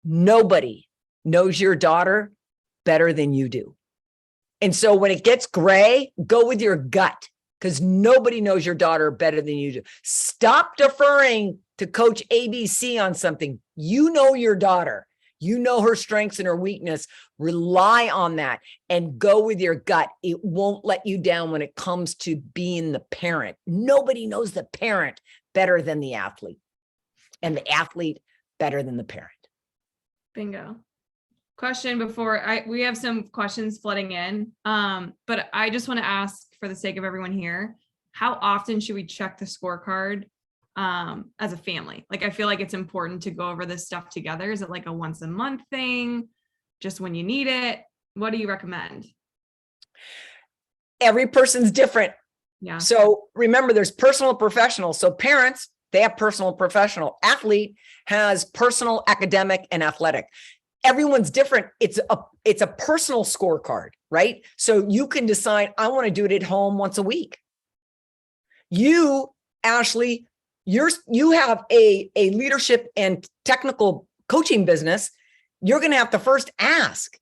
nobody knows your daughter better than you do. And so when it gets gray, go with your gut, because nobody knows your daughter better than you do. Stop deferring to Coach ABC on something. You know your daughter. You know her strengths and her weakness. Rely on that and go with your gut. It won't let you down when it comes to being the parent. Nobody knows the parent better than the athlete, and the athlete better than the parent. Bingo. Question before we have some questions flooding in. But I just want to ask, for the sake of everyone here, how often should we check the scorecard as a family? Like, I feel like it's important to go over this stuff together. Is it like a once a month thing? Just when you need it? What do you recommend? Every person's different. Yeah. So remember, there's personal and professional. So parents, they have personal and professional. Athlete has personal, academic, and athletic. Everyone's different. It's a personal scorecard, right? So you can decide, I want to do it at home once a week. You, Ashley, you have a leadership and technical coaching business. You're going to have to first ask,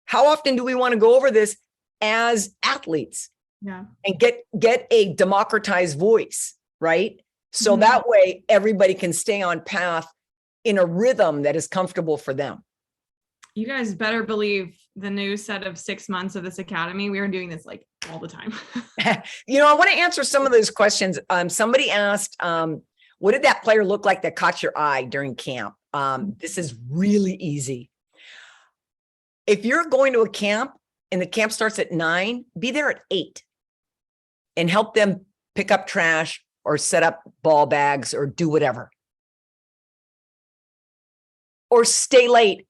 how often do we want to go over this as athletes? Yeah. And get a democratized voice, right? So Mhm. that way everybody can stay on path in a rhythm that is comfortable for them. You guys better believe the new set of 6 months of this academy. We are doing this like all the time. You know, I want to answer some of those questions. Somebody asked, what did that player look like that caught your eye during camp? This is really easy. If you're going to a camp and the camp starts at 9, be there at 8 and help them pick up trash or set up ball bags or do whatever. Or stay late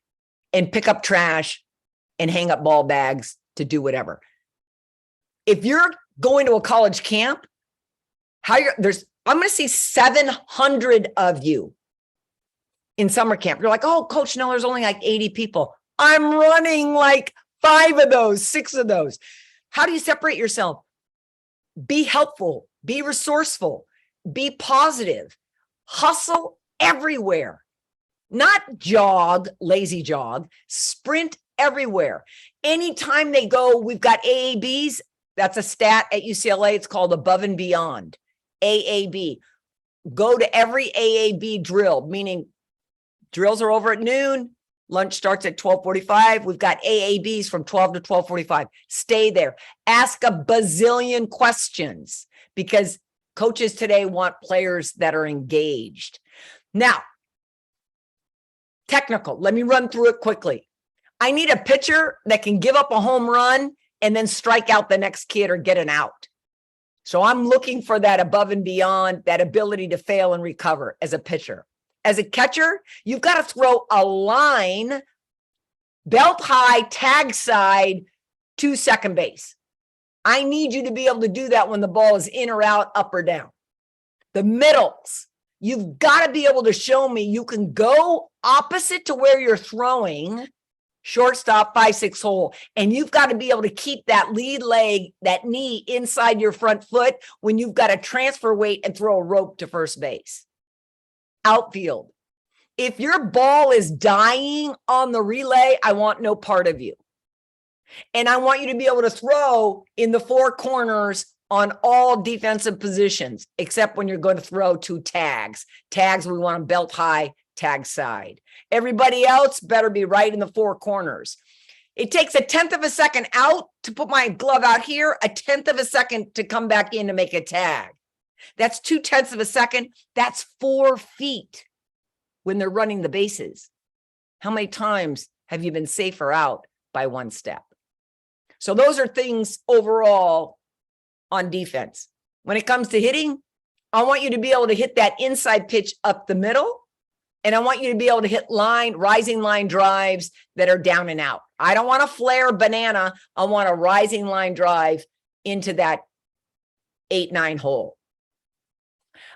and pick up trash and hang up ball bags to do whatever. If you're going to a college camp, I'm going to see 700 of you in summer camp. You're like, oh, coach, no, there's only like 80 people. I'm running like 5 of those, 6 of those. How do you separate yourself? Be helpful, be resourceful, be positive, hustle everywhere. Not jog, lazy jog, sprint everywhere. Anytime they go, we've got AABs. That's a stat at UCLA. It's called above and beyond. AAB. Go to every AAB drill, meaning drills are over at noon. Lunch starts at 12:45. We've got AABs from 12 to 12:45. Stay there. Ask a bazillion questions because coaches today want players that are engaged. Now, technical. Let me run through it quickly. I need a pitcher that can give up a home run and then strike out the next kid or get an out. So I'm looking for that above and beyond, that ability to fail and recover as a pitcher. As a catcher, you've got to throw a line, belt high, tag side to second base. I need you to be able to do that when the ball is in or out, up or down. The middles, you've got to be able to show me you can go opposite to where you're throwing, shortstop, 5-6 hole, and you've got to be able to keep that lead leg, that knee inside your front foot when you've got to transfer weight and throw a rope to first base. Outfield, if your ball is dying on the relay, I want no part of you. And I want you to be able to throw in the 4 corners on all defensive positions, except when you're going to throw 2 tags. Tags, we want them belt high, tag side. Everybody else better be right in the 4 corners. It takes 1/10 of a second out to put my glove out here, 1/10 of a second to come back in to make a tag. That's 2/10 of a second. That's 4 feet when they're running the bases. How many times have you been safer out by 1 step? So those are things overall on defense. When it comes to hitting, I want you to be able to hit that inside pitch up the middle. And I want you to be able to hit rising line drives that are down and out. I don't want a flare banana. I want a rising line drive into that 8-9 hole.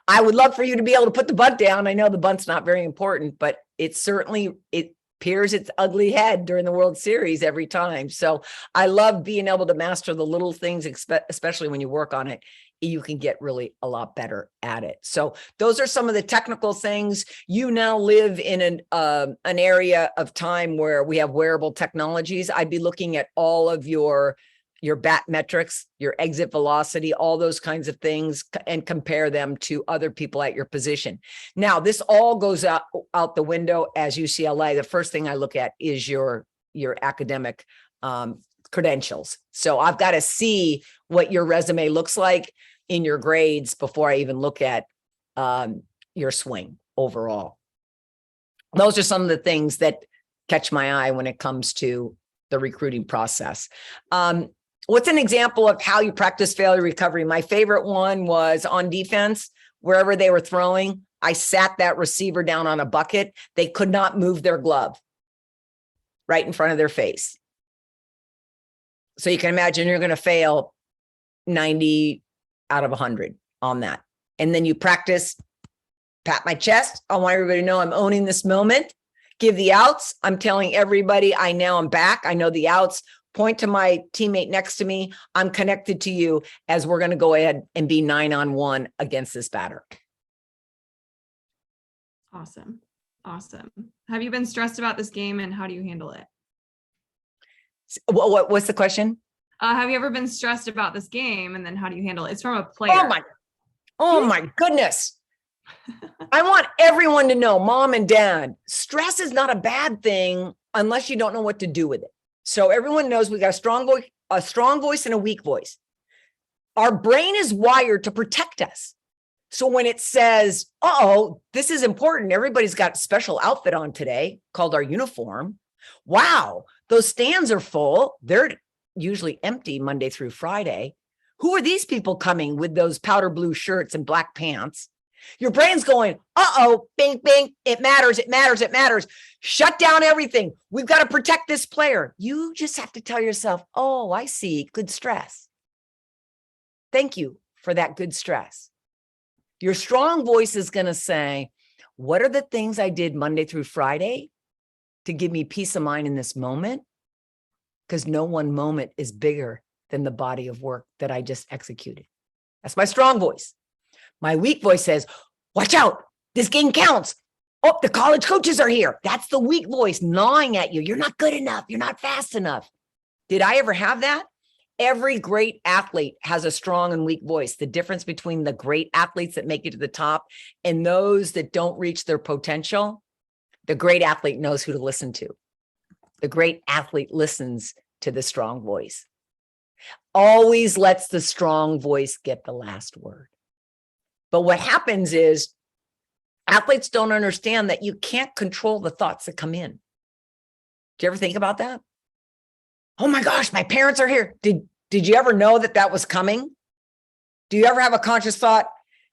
I would love for you to be able to put the bunt down. I know the bunt's not very important, but it appears its ugly head during the World Series every time. So I love being able to master the little things, especially when you work on it. You can get really a lot better at it. So those are some of the technical things. You now live in an area of time where we have wearable technologies. I'd be looking at all of your bat metrics, your exit velocity, all those kinds of things, and compare them to other people at your position. Now, this all goes out the window as UCLA. The first thing I look at is your academic credentials. So I've got to see what your resume looks like in your grades before I even look at your swing overall. Those are some of the things that catch my eye when it comes to the recruiting process. What's an example of how you practice failure recovery? My favorite one was on defense, wherever they were throwing, I sat that receiver down on a bucket. They could not move their glove right in front of their face. So you can imagine you're going to fail 90 out of 100 on that. And then you practice, pat my chest. I want everybody to know I'm owning this moment. Give the outs. I'm telling everybody I now am back. I know the outs. Point to my teammate next to me. I'm connected to you as we're going to go ahead and be 9-on-1 against this batter. Awesome. Awesome. Have you been stressed about this game and how do you handle it? What's the question? Have you ever been stressed about this game and then how do you handle it? It's from a player. Oh my goodness. I want everyone to know, mom and dad, stress is not a bad thing unless you don't know what to do with it. So everyone knows we got a strong voice and a weak voice. Our brain is wired to protect us. So when it says, uh-oh, this is important. Everybody's got a special outfit on today called our uniform. Wow, those stands are full. They're usually empty Monday through Friday. Who are these people coming with those powder blue shirts and black pants? Your brain's going, uh-oh, bing, bing, it matters, it matters, it matters. Shut down everything. We've got to protect this player. You just have to tell yourself, oh, I see, good stress. Thank you for that good stress. Your strong voice is going to say, what are the things I did Monday through Friday to give me peace of mind in this moment? Because no one moment is bigger than the body of work that I just executed. That's my strong voice. My weak voice says, watch out, this game counts. Oh, the college coaches are here. That's the weak voice gnawing at you. You're not good enough. You're not fast enough. Did I ever have that? Every great athlete has a strong and weak voice. The difference between the great athletes that make it to the top and those that don't reach their potential, the great athlete knows who to listen to. The great athlete listens to the strong voice. Always lets the strong voice get the last word. But what happens is athletes don't understand that you can't control the thoughts that come in. Do you ever think about that? Oh my gosh, my parents are here. Did you ever know that that was coming? Do you ever have a conscious thought?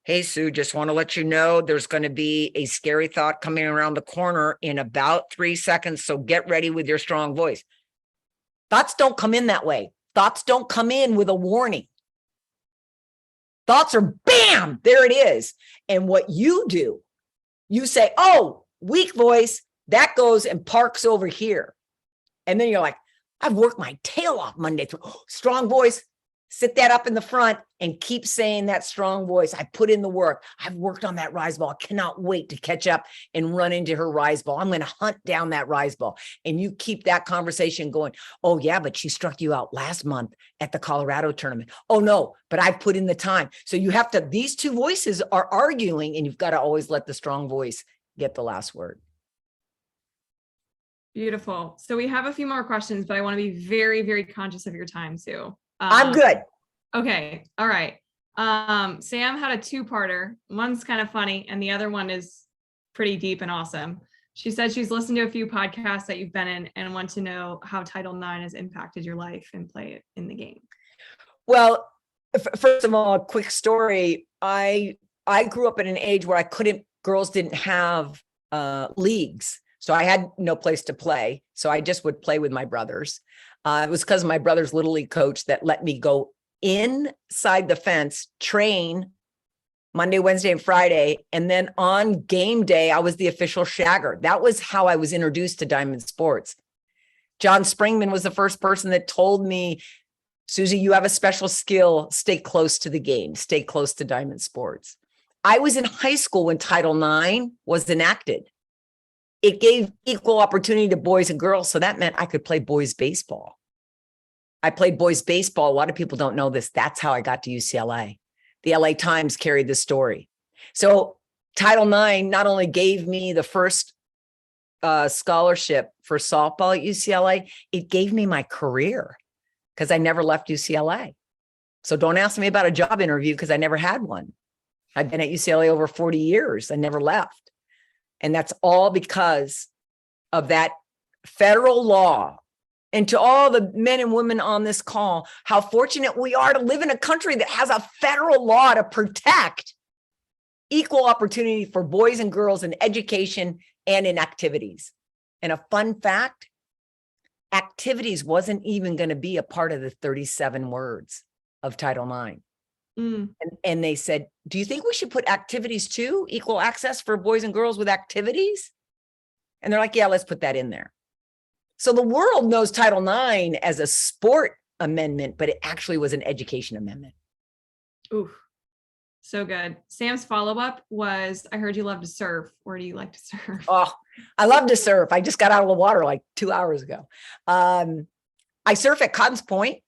Hey, Sue, just want to let you know there's going to be a scary thought coming around the corner in about 3 seconds. So get ready with your strong voice. Thoughts don't come in that way. Thoughts don't come in with a warning. Thoughts are bam, there it is. And what you do, you say, oh, weak voice, that goes and parks over here. And then you're like, I've worked my tail off Monday through strong voice. Sit that up in the front and keep saying that strong voice. I put in the work. I've worked on that rise ball. I cannot wait to catch up and run into her rise ball. I'm going to hunt down that rise ball. And you keep that conversation going. Oh yeah, but she struck you out last month at the Colorado tournament. Oh no, but I've put in the time. So you have to, these two voices are arguing and you've got to always let the strong voice get the last word. Beautiful. So we have a few more questions, but I want to be very, very conscious of your time, Sue. I'm good. Okay. All right. Sam had a two-parter. One's kind of funny and the other one is pretty deep and awesome. She said she's listened to a few podcasts that you've been in and want to know how Title IX has impacted your life and play in the game. Well, first of all, a quick story. I grew up at an age where girls didn't have leagues. So I had no place to play. So I just would play with my brothers. It was because of my brother's Little League coach that let me go inside the fence, train Monday, Wednesday, and Friday. And then on game day, I was the official shagger. That was how I was introduced to Diamond Sports. John Springman was the first person that told me, Susie, you have a special skill. Stay close to the game. Stay close to Diamond Sports. I was in high school when Title IX was enacted. It gave equal opportunity to boys and girls. So that meant I could play boys baseball. I played boys baseball. A lot of people don't know this. That's how I got to UCLA. The LA Times carried this story. So Title IX not only gave me the first scholarship for softball at UCLA, it gave me my career because I never left UCLA. So don't ask me about a job interview because I never had one. I've been at UCLA over 40 years. I never left. And that's all because of that federal law. And to all the men and women on this call, how fortunate we are to live in a country that has a federal law to protect equal opportunity for boys and girls in education and in activities. And a fun fact, activities wasn't even going to be a part of the 37 words of Title IX. And they said, do you think we should put activities too? Equal access for boys and girls with activities? And they're like, yeah, let's put that in there. So the world knows Title IX as a sport amendment, but it actually was an education amendment. Oof. So good. Sam's follow-up was, I heard you love to surf. Where do you like to surf? Oh, I love to surf. I just got out of the water like 2 hours ago. I surf at Cotton's Point.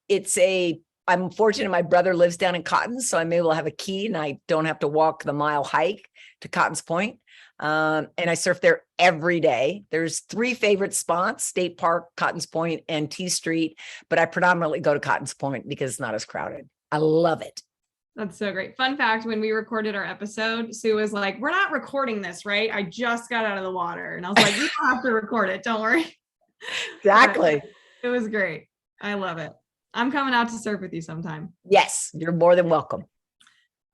I'm fortunate my brother lives down in Cotton, so I'm able to have a key and I don't have to walk the mile hike to Cotton's Point. And I surf there every day. There's 3 favorite spots: State Park, Cotton's Point, and T Street. But I predominantly go to Cotton's Point because it's not as crowded. I love it. That's so great. Fun fact, when we recorded our episode, Sue was like, we're not recording this, right? I just got out of the water. And I was like, you don't have to record it. Don't worry. Exactly. It was great. I love it. I'm coming out to surf with you sometime. Yes, you're more than welcome.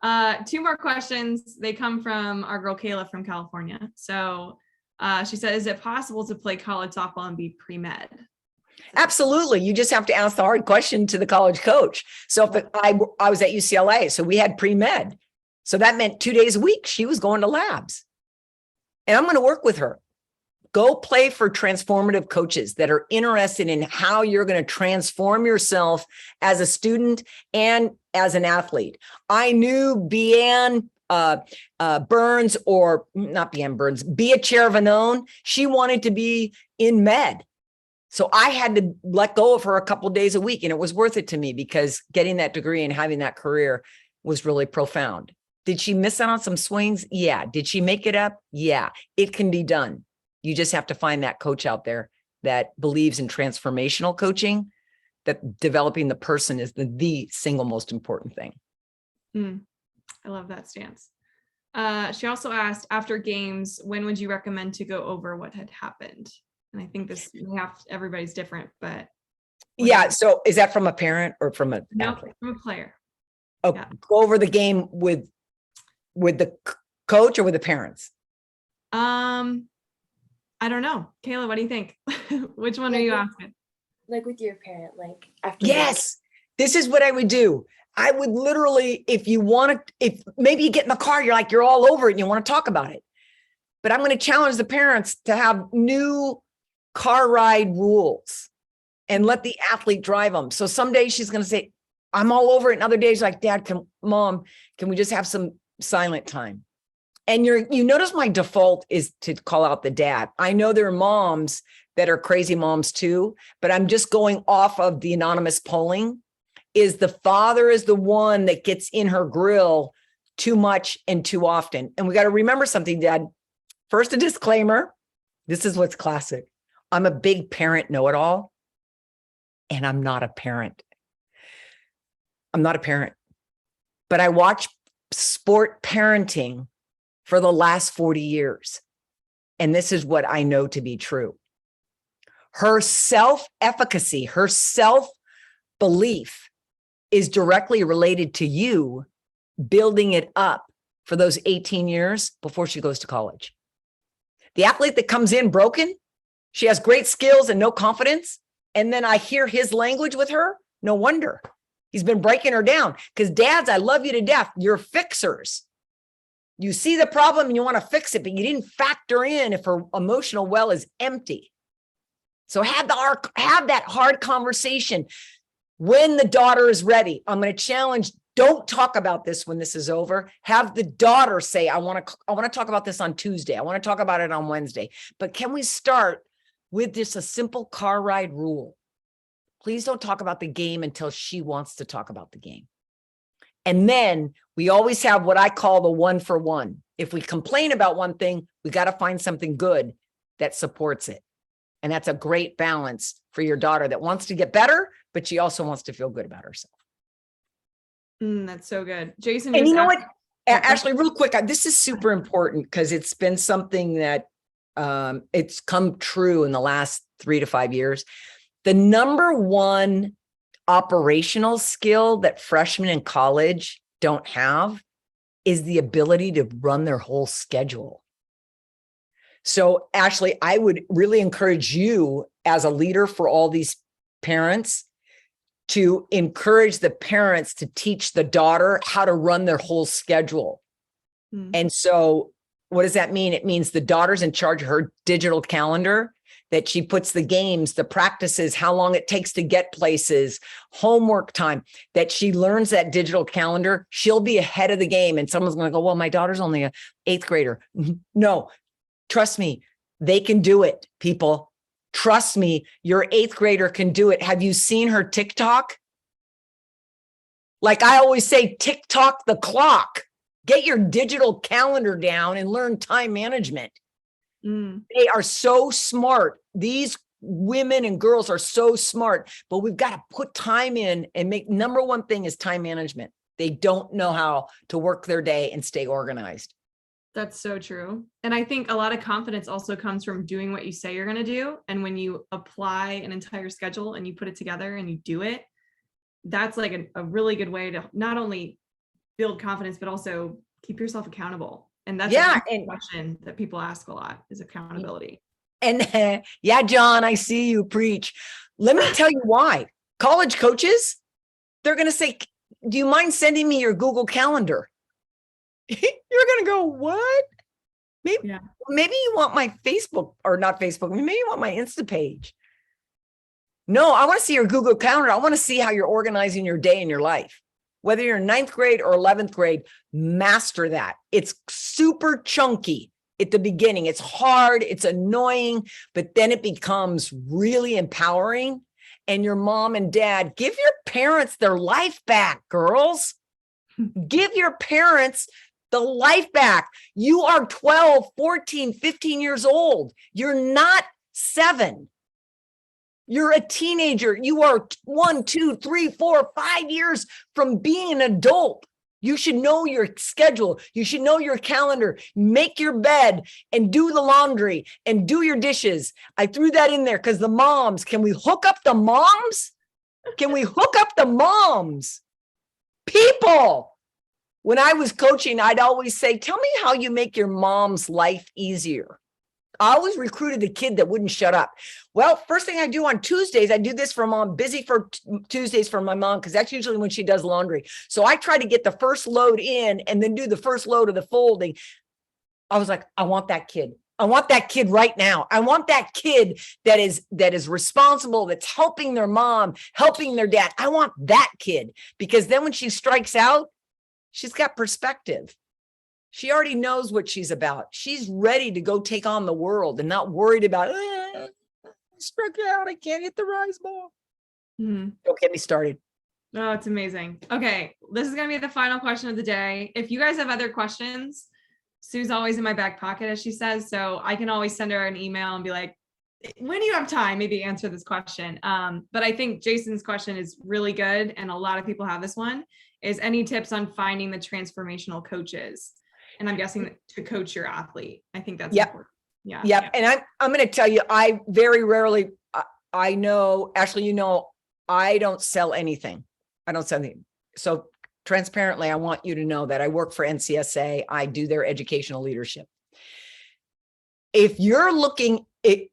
2 more questions. They come from our girl Kayla from California. So she said, is it possible to play college softball and be pre-med? Absolutely. You just have to ask the hard question to the college coach. So if I was at UCLA, so we had pre-med. So that meant 2 days a week she was going to labs. And I'm going to work with her. Go play for transformative coaches that are interested in how you're going to transform yourself as a student and as an athlete. I knew Beanne Burns, or not Beanne Burns, Bea Chervanon. She wanted to be in med. So I had to let go of her a couple of days a week, and it was worth it to me because getting that degree and having that career was really profound. Did she miss out on some swings? Yeah. Did she make it up? Yeah. It can be done. You just have to find that coach out there that believes in transformational coaching, that developing the person is the single most important thing. I love that stance. She also asked, after games, when would you recommend to go over what had happened? And I think everybody's different, but. Yeah. So is that from a parent or from a athlete? From a player. Oh, Yeah. Go over the game with the coach or with the parents? I don't know. Kayla, what do you think? Which one are you asking? Like with your parent, like after. Yes. This is what I would do. I would literally, if maybe you get in the car, you're all over it and you want to talk about it. But I'm going to challenge the parents to have new car ride rules and let the athlete drive them. So some days she's going to say, I'm all over it. And other days like, Dad, Mom, can we just have some silent time? And you notice my default is to call out the dad. I know there are moms that are crazy moms too, but I'm just going off of the anonymous polling. Is the father is the one that gets in her grill too much and too often. And we got to remember something, Dad. First, a disclaimer. This is what's classic. I'm a big parent know-it-all, and I'm not a parent. I'm not a parent, but I watch sport parenting for the last 40 years. And this is what I know to be true. Her self-efficacy, her self-belief is directly related to you building it up for those 18 years before she goes to college. The athlete that comes in broken, she has great skills and no confidence. And then I hear his language with her. No wonder he's been breaking her down, because dads, I love you to death. You're fixers. You see the problem and you want to fix it, but you didn't factor in if her emotional well is empty. So have that hard conversation when the daughter is ready. I'm going to challenge, don't talk about this when this is over. Have the daughter say, I want to talk about this on Tuesday. I want to talk about it on Wednesday. But can we start with just a simple car ride rule? Please don't talk about the game until she wants to talk about the game. And then we always have what I call the 1-for-1. If we complain about one thing, we got to find something good that supports it. And that's a great balance for your daughter that wants to get better, but she also wants to feel good about herself. That's so good. Jason. And you know what, Ashley, real quick, this is super important because it's been something that it's come true in the last 3 to 5 years. The number one operational skill that freshmen in college don't have is the ability to run their whole schedule. So Ashley, I would really encourage you as a leader for all these parents to encourage the parents to teach the daughter how to run their whole schedule. And so what does that mean? It means the daughter's in charge of her digital calendar, that she puts the games, the practices, how long it takes to get places, homework time, that she learns that digital calendar, she'll be ahead of the game. And someone's going to go, well, my daughter's only a 8th grader. No, trust me, they can do it, people. Trust me, your 8th grader can do it. Have you seen her TikTok? Like I always say, TikTok the clock. Get your digital calendar down and learn time management. They are so smart. These women and girls are so smart, but we've got to put time in and make number one thing is time management. They don't know how to work their day and stay organized. That's so true. And I think a lot of confidence also comes from doing what you say you're going to do. And when you apply an entire schedule and you put it together and you do it, that's like a really good way to not only build confidence, but also keep yourself accountable. And that's a question that people ask a lot is accountability. And yeah, John, I see you preach. Let me tell you why. College coaches, they're going to say, do you mind sending me your Google Calendar? You're going to go, what? Maybe you want my Facebook or not Facebook. Maybe you want my Insta page. No, I want to see your Google Calendar. I want to see how you're organizing your day and your life. Whether you're in 9th grade or 11th grade, master that. It's super chunky at the beginning. It's hard, it's annoying, but then it becomes really empowering. And your mom and dad, give your parents their life back, girls. Give your parents the life back. You are 12, 14, 15 years old. You're not 7. You're a teenager. You are 1, 2, 3, 4, 5 years from being an adult. You should know your schedule. You should know your calendar. Make your bed and do the laundry and do your dishes. I threw that in there because the moms, can we hook up the moms? Can we hook up the moms? People, when I was coaching, I'd always say, tell me how you make your mom's life easier. I always recruited the kid that wouldn't shut up. Well, first thing I do on Tuesdays, I do this for mom, busy for Tuesdays for my mom, because that's usually when she does laundry. So I try to get the first load in and then do the first load of the folding. I was like, I want that kid. I want that kid right now. I want that kid that is responsible, that's helping their mom, helping their dad. I want that kid, because then when she strikes out, she's got perspective. She already knows what she's about. She's ready to go take on the world and not worried about, I struck out, I can't hit the rise ball. Don't get me started. Oh, it's amazing. Okay, this is going to be the final question of the day. If you guys have other questions, Sue's always in my back pocket, as she says, so I can always send her an email and be like, when do you have time, maybe answer this question. But I think Jason's question is really good, and a lot of people have this one, is any tips on finding the transformational coaches? And I'm guessing to coach your athlete. I think that's important. Yeah. Yep. And I'm going to tell you, I very rarely, I know, Ashley, you know, I don't sell anything. I don't sell anything. So transparently, I want you to know that I work for NCSA. I do their educational leadership. If you're looking,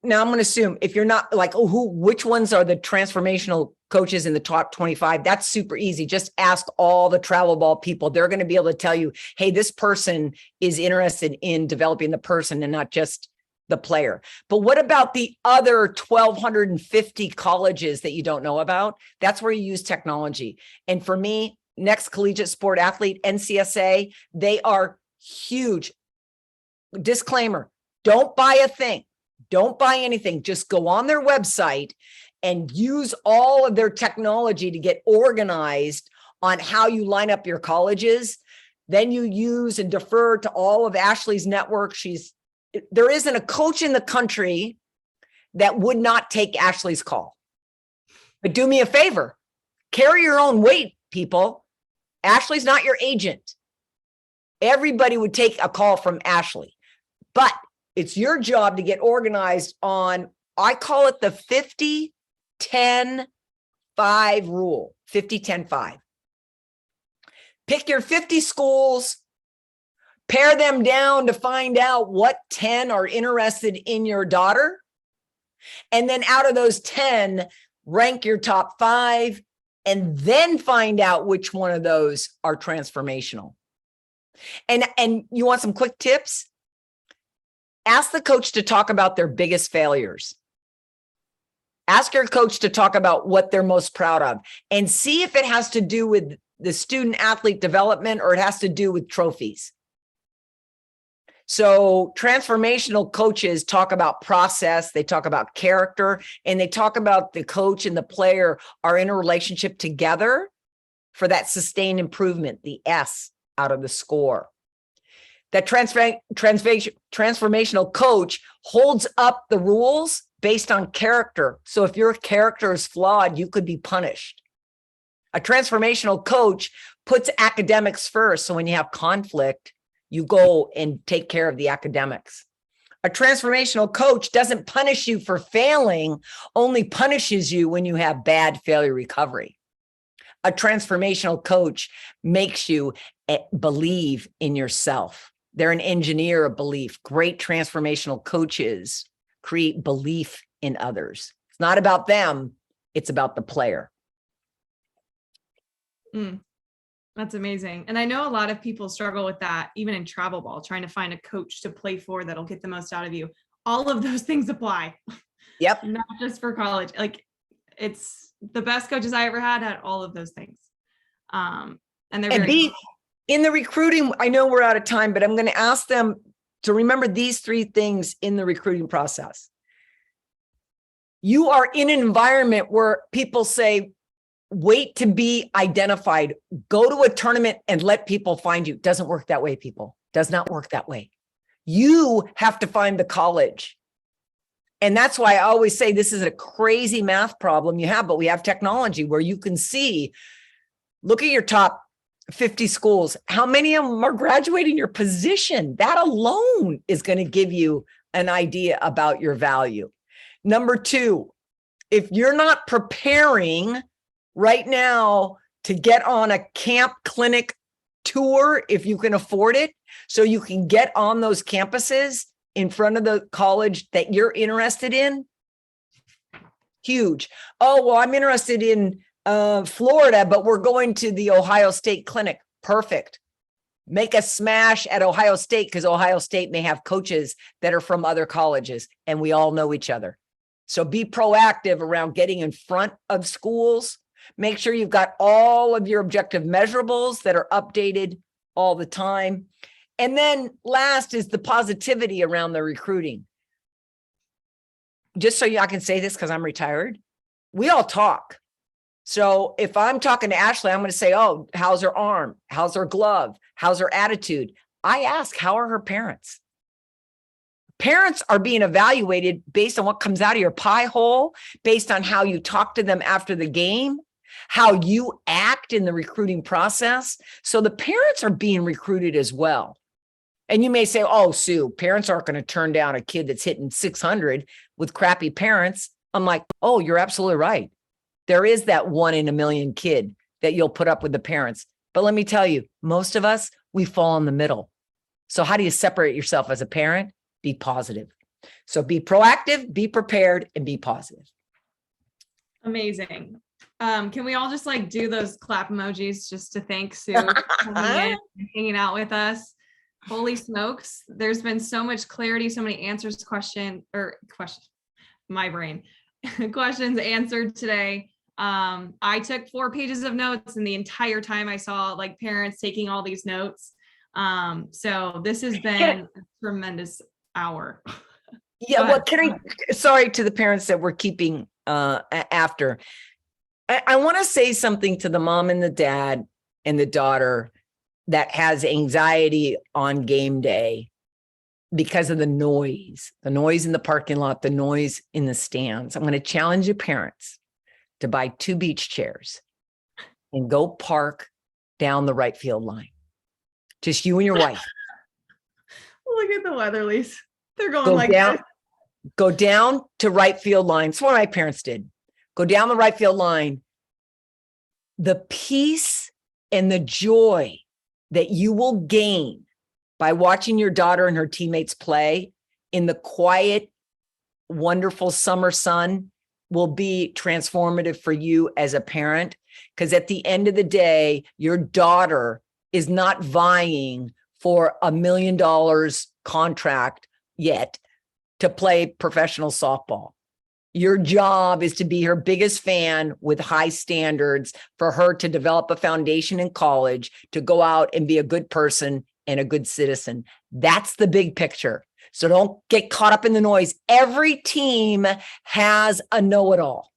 now I'm going to assume if you're not like, oh, which ones are the transformational coaches in the top 25, that's super easy. Just ask all the travel ball people. They're going to be able to tell you, hey, this person is interested in developing the person and not just the player. But what about the other 1,250 colleges that you don't know about? That's where you use technology. And for me, Next Collegiate Sport Athlete, NCSA, they are huge. Disclaimer, don't buy a thing. Don't buy anything. Just go on their website and use all of their technology to get organized on how you line up your colleges. Then you use and defer to all of Ashley's network. There isn't a coach in the country that would not take Ashley's call. But do me a favor, carry your own weight, people. Ashley's not your agent. Everybody would take a call from Ashley, but it's your job to get organized on, I call it the 50-10-5 rule, 50-10-5. Pick your 50 schools, pare them down to find out what 10 are interested in your daughter. And then out of those 10, rank your top 5, and then find out which one of those are transformational. And you want some quick tips? Ask the coach to talk about their biggest failures. Ask your coach to talk about what they're most proud of and see if it has to do with the student athlete development or it has to do with trophies. So transformational coaches talk about process, they talk about character, and they talk about the coach and the player are in a relationship together for that sustained improvement, the S out of the score. That transformational coach holds up the rules based on character. So if your character is flawed, you could be punished. A transformational coach puts academics first. So when you have conflict, you go and take care of the academics. A transformational coach doesn't punish you for failing, only punishes you when you have bad failure recovery. A transformational coach makes you believe in yourself. They're an engineer of belief. Great transformational coaches create belief in others. It's not about them, it's about the player. That's amazing. And I know a lot of people struggle with that, even in travel ball, trying to find a coach to play for that'll get the most out of you. All of those things apply. Yep. Not just for college. Like, it's the best coaches I ever had all of those things. And they're And very in the recruiting, I know we're out of time, but I'm going to ask them to remember these 3 things in the recruiting process. You are in an environment where people say, wait to be identified, go to a tournament and let people find you. Doesn't work that way, people. Does not work that way. You have to find the college. And that's why I always say this is a crazy math problem you have, but we have technology where you can see, look at your top 50 schools. How many of them are graduating your position? That alone is going to give you an idea about your value. Number 2, if you're not preparing right now to get on a camp clinic tour, if you can afford it, so you can get on those campuses in front of the college that you're interested in, huge. Oh, well, I'm interested in Florida, but we're going to the Ohio State Clinic. Perfect. Make a smash at Ohio State because Ohio State may have coaches that are from other colleges and we all know each other. So be proactive around getting in front of schools. Make sure you've got all of your objective measurables that are updated all the time. And then last is the positivity around the recruiting. Just so I can say this because I'm retired, we all talk. So if I'm talking to Ashley, I'm going to say, oh, how's her arm? How's her glove? How's her attitude? I ask, how are her parents? Parents are being evaluated based on what comes out of your pie hole, based on how you talk to them after the game, how you act in the recruiting process. So the parents are being recruited as well. And you may say, oh, Sue, parents aren't going to turn down a kid that's hitting 600 with crappy parents. I'm like, oh, you're absolutely right. There is that 1 in a million kid that you'll put up with the parents. But let me tell you, most of us, we fall in the middle. So how do you separate yourself as a parent? Be positive. So be proactive, be prepared, and be positive. amazing. Can we all just like do those clap emojis just to thank Sue for coming in and hanging out with us? Holy smokes. There's been so much clarity, so many answers to my brain. Questions answered today. I took 4 pages of notes and the entire time I saw like parents taking all these notes. So this has been a tremendous hour. Yeah, well, sorry to the parents that we're keeping after. I want to say something to the mom and the dad and the daughter that has anxiety on game day because of the noise in the parking lot, the noise in the stands. I'm going to challenge your parents to buy 2 beach chairs and go park down the right field line. Just you and your wife. Look at the Weatherlys. They're going Go like down, this. go down to right field line. That's what my parents did. Go down the right field line. The peace and the joy that you will gain by watching your daughter and her teammates play in the quiet, wonderful summer sun will be transformative for you as a parent. Because at the end of the day, your daughter is not vying for $1 million contract yet to play professional softball. Your job is to be her biggest fan with high standards for her to develop a foundation in college, to go out and be a good person and a good citizen. That's the big picture. So don't get caught up in the noise. Every team has a know-it-all.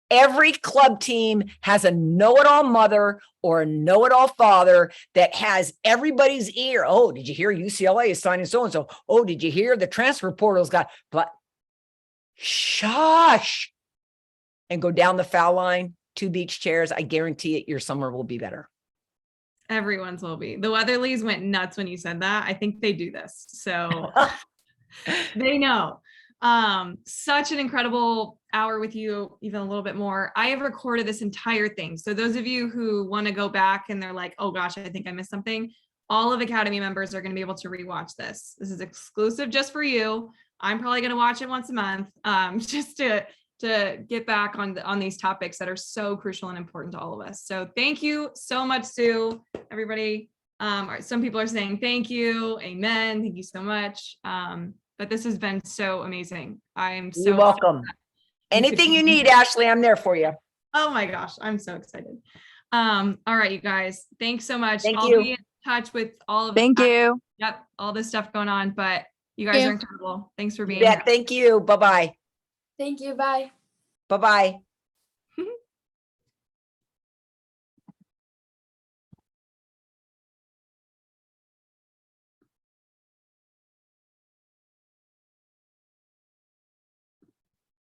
Every club team has a know-it-all mother or a know-it-all father that has everybody's ear. Oh, did you hear UCLA is signing so-and-so? Oh, did you hear the transfer portal's got, but shush, and go down the foul line, 2 beach chairs. I guarantee it, your summer will be better. Everyone's will be. The Weatherlys went nuts when you said that. I think they do this. So they know. Such an incredible hour with you, even a little bit more. I have recorded this entire thing. So those of you who want to go back and they're like, oh gosh, I think I missed something. All of Academy members are going to be able to rewatch this. This is exclusive just for you. I'm probably going to watch it once a month, just to get back on these topics that are so crucial and important to all of us. So thank you so much, Sue, everybody. Some people are saying thank you. Amen. Thank you so much. But this has been so amazing. I'm so You're welcome. Anything you need, Ashley, I'm there for you. Oh my gosh, I'm so excited. All right, you guys, thanks so much. Thank I'll you. be in touch with all of Thank you. Yep, all this stuff going on, but you guys you. are incredible. Thanks for being Yeah, here. thank you. Bye-bye. Thank you. Bye. Bye-bye.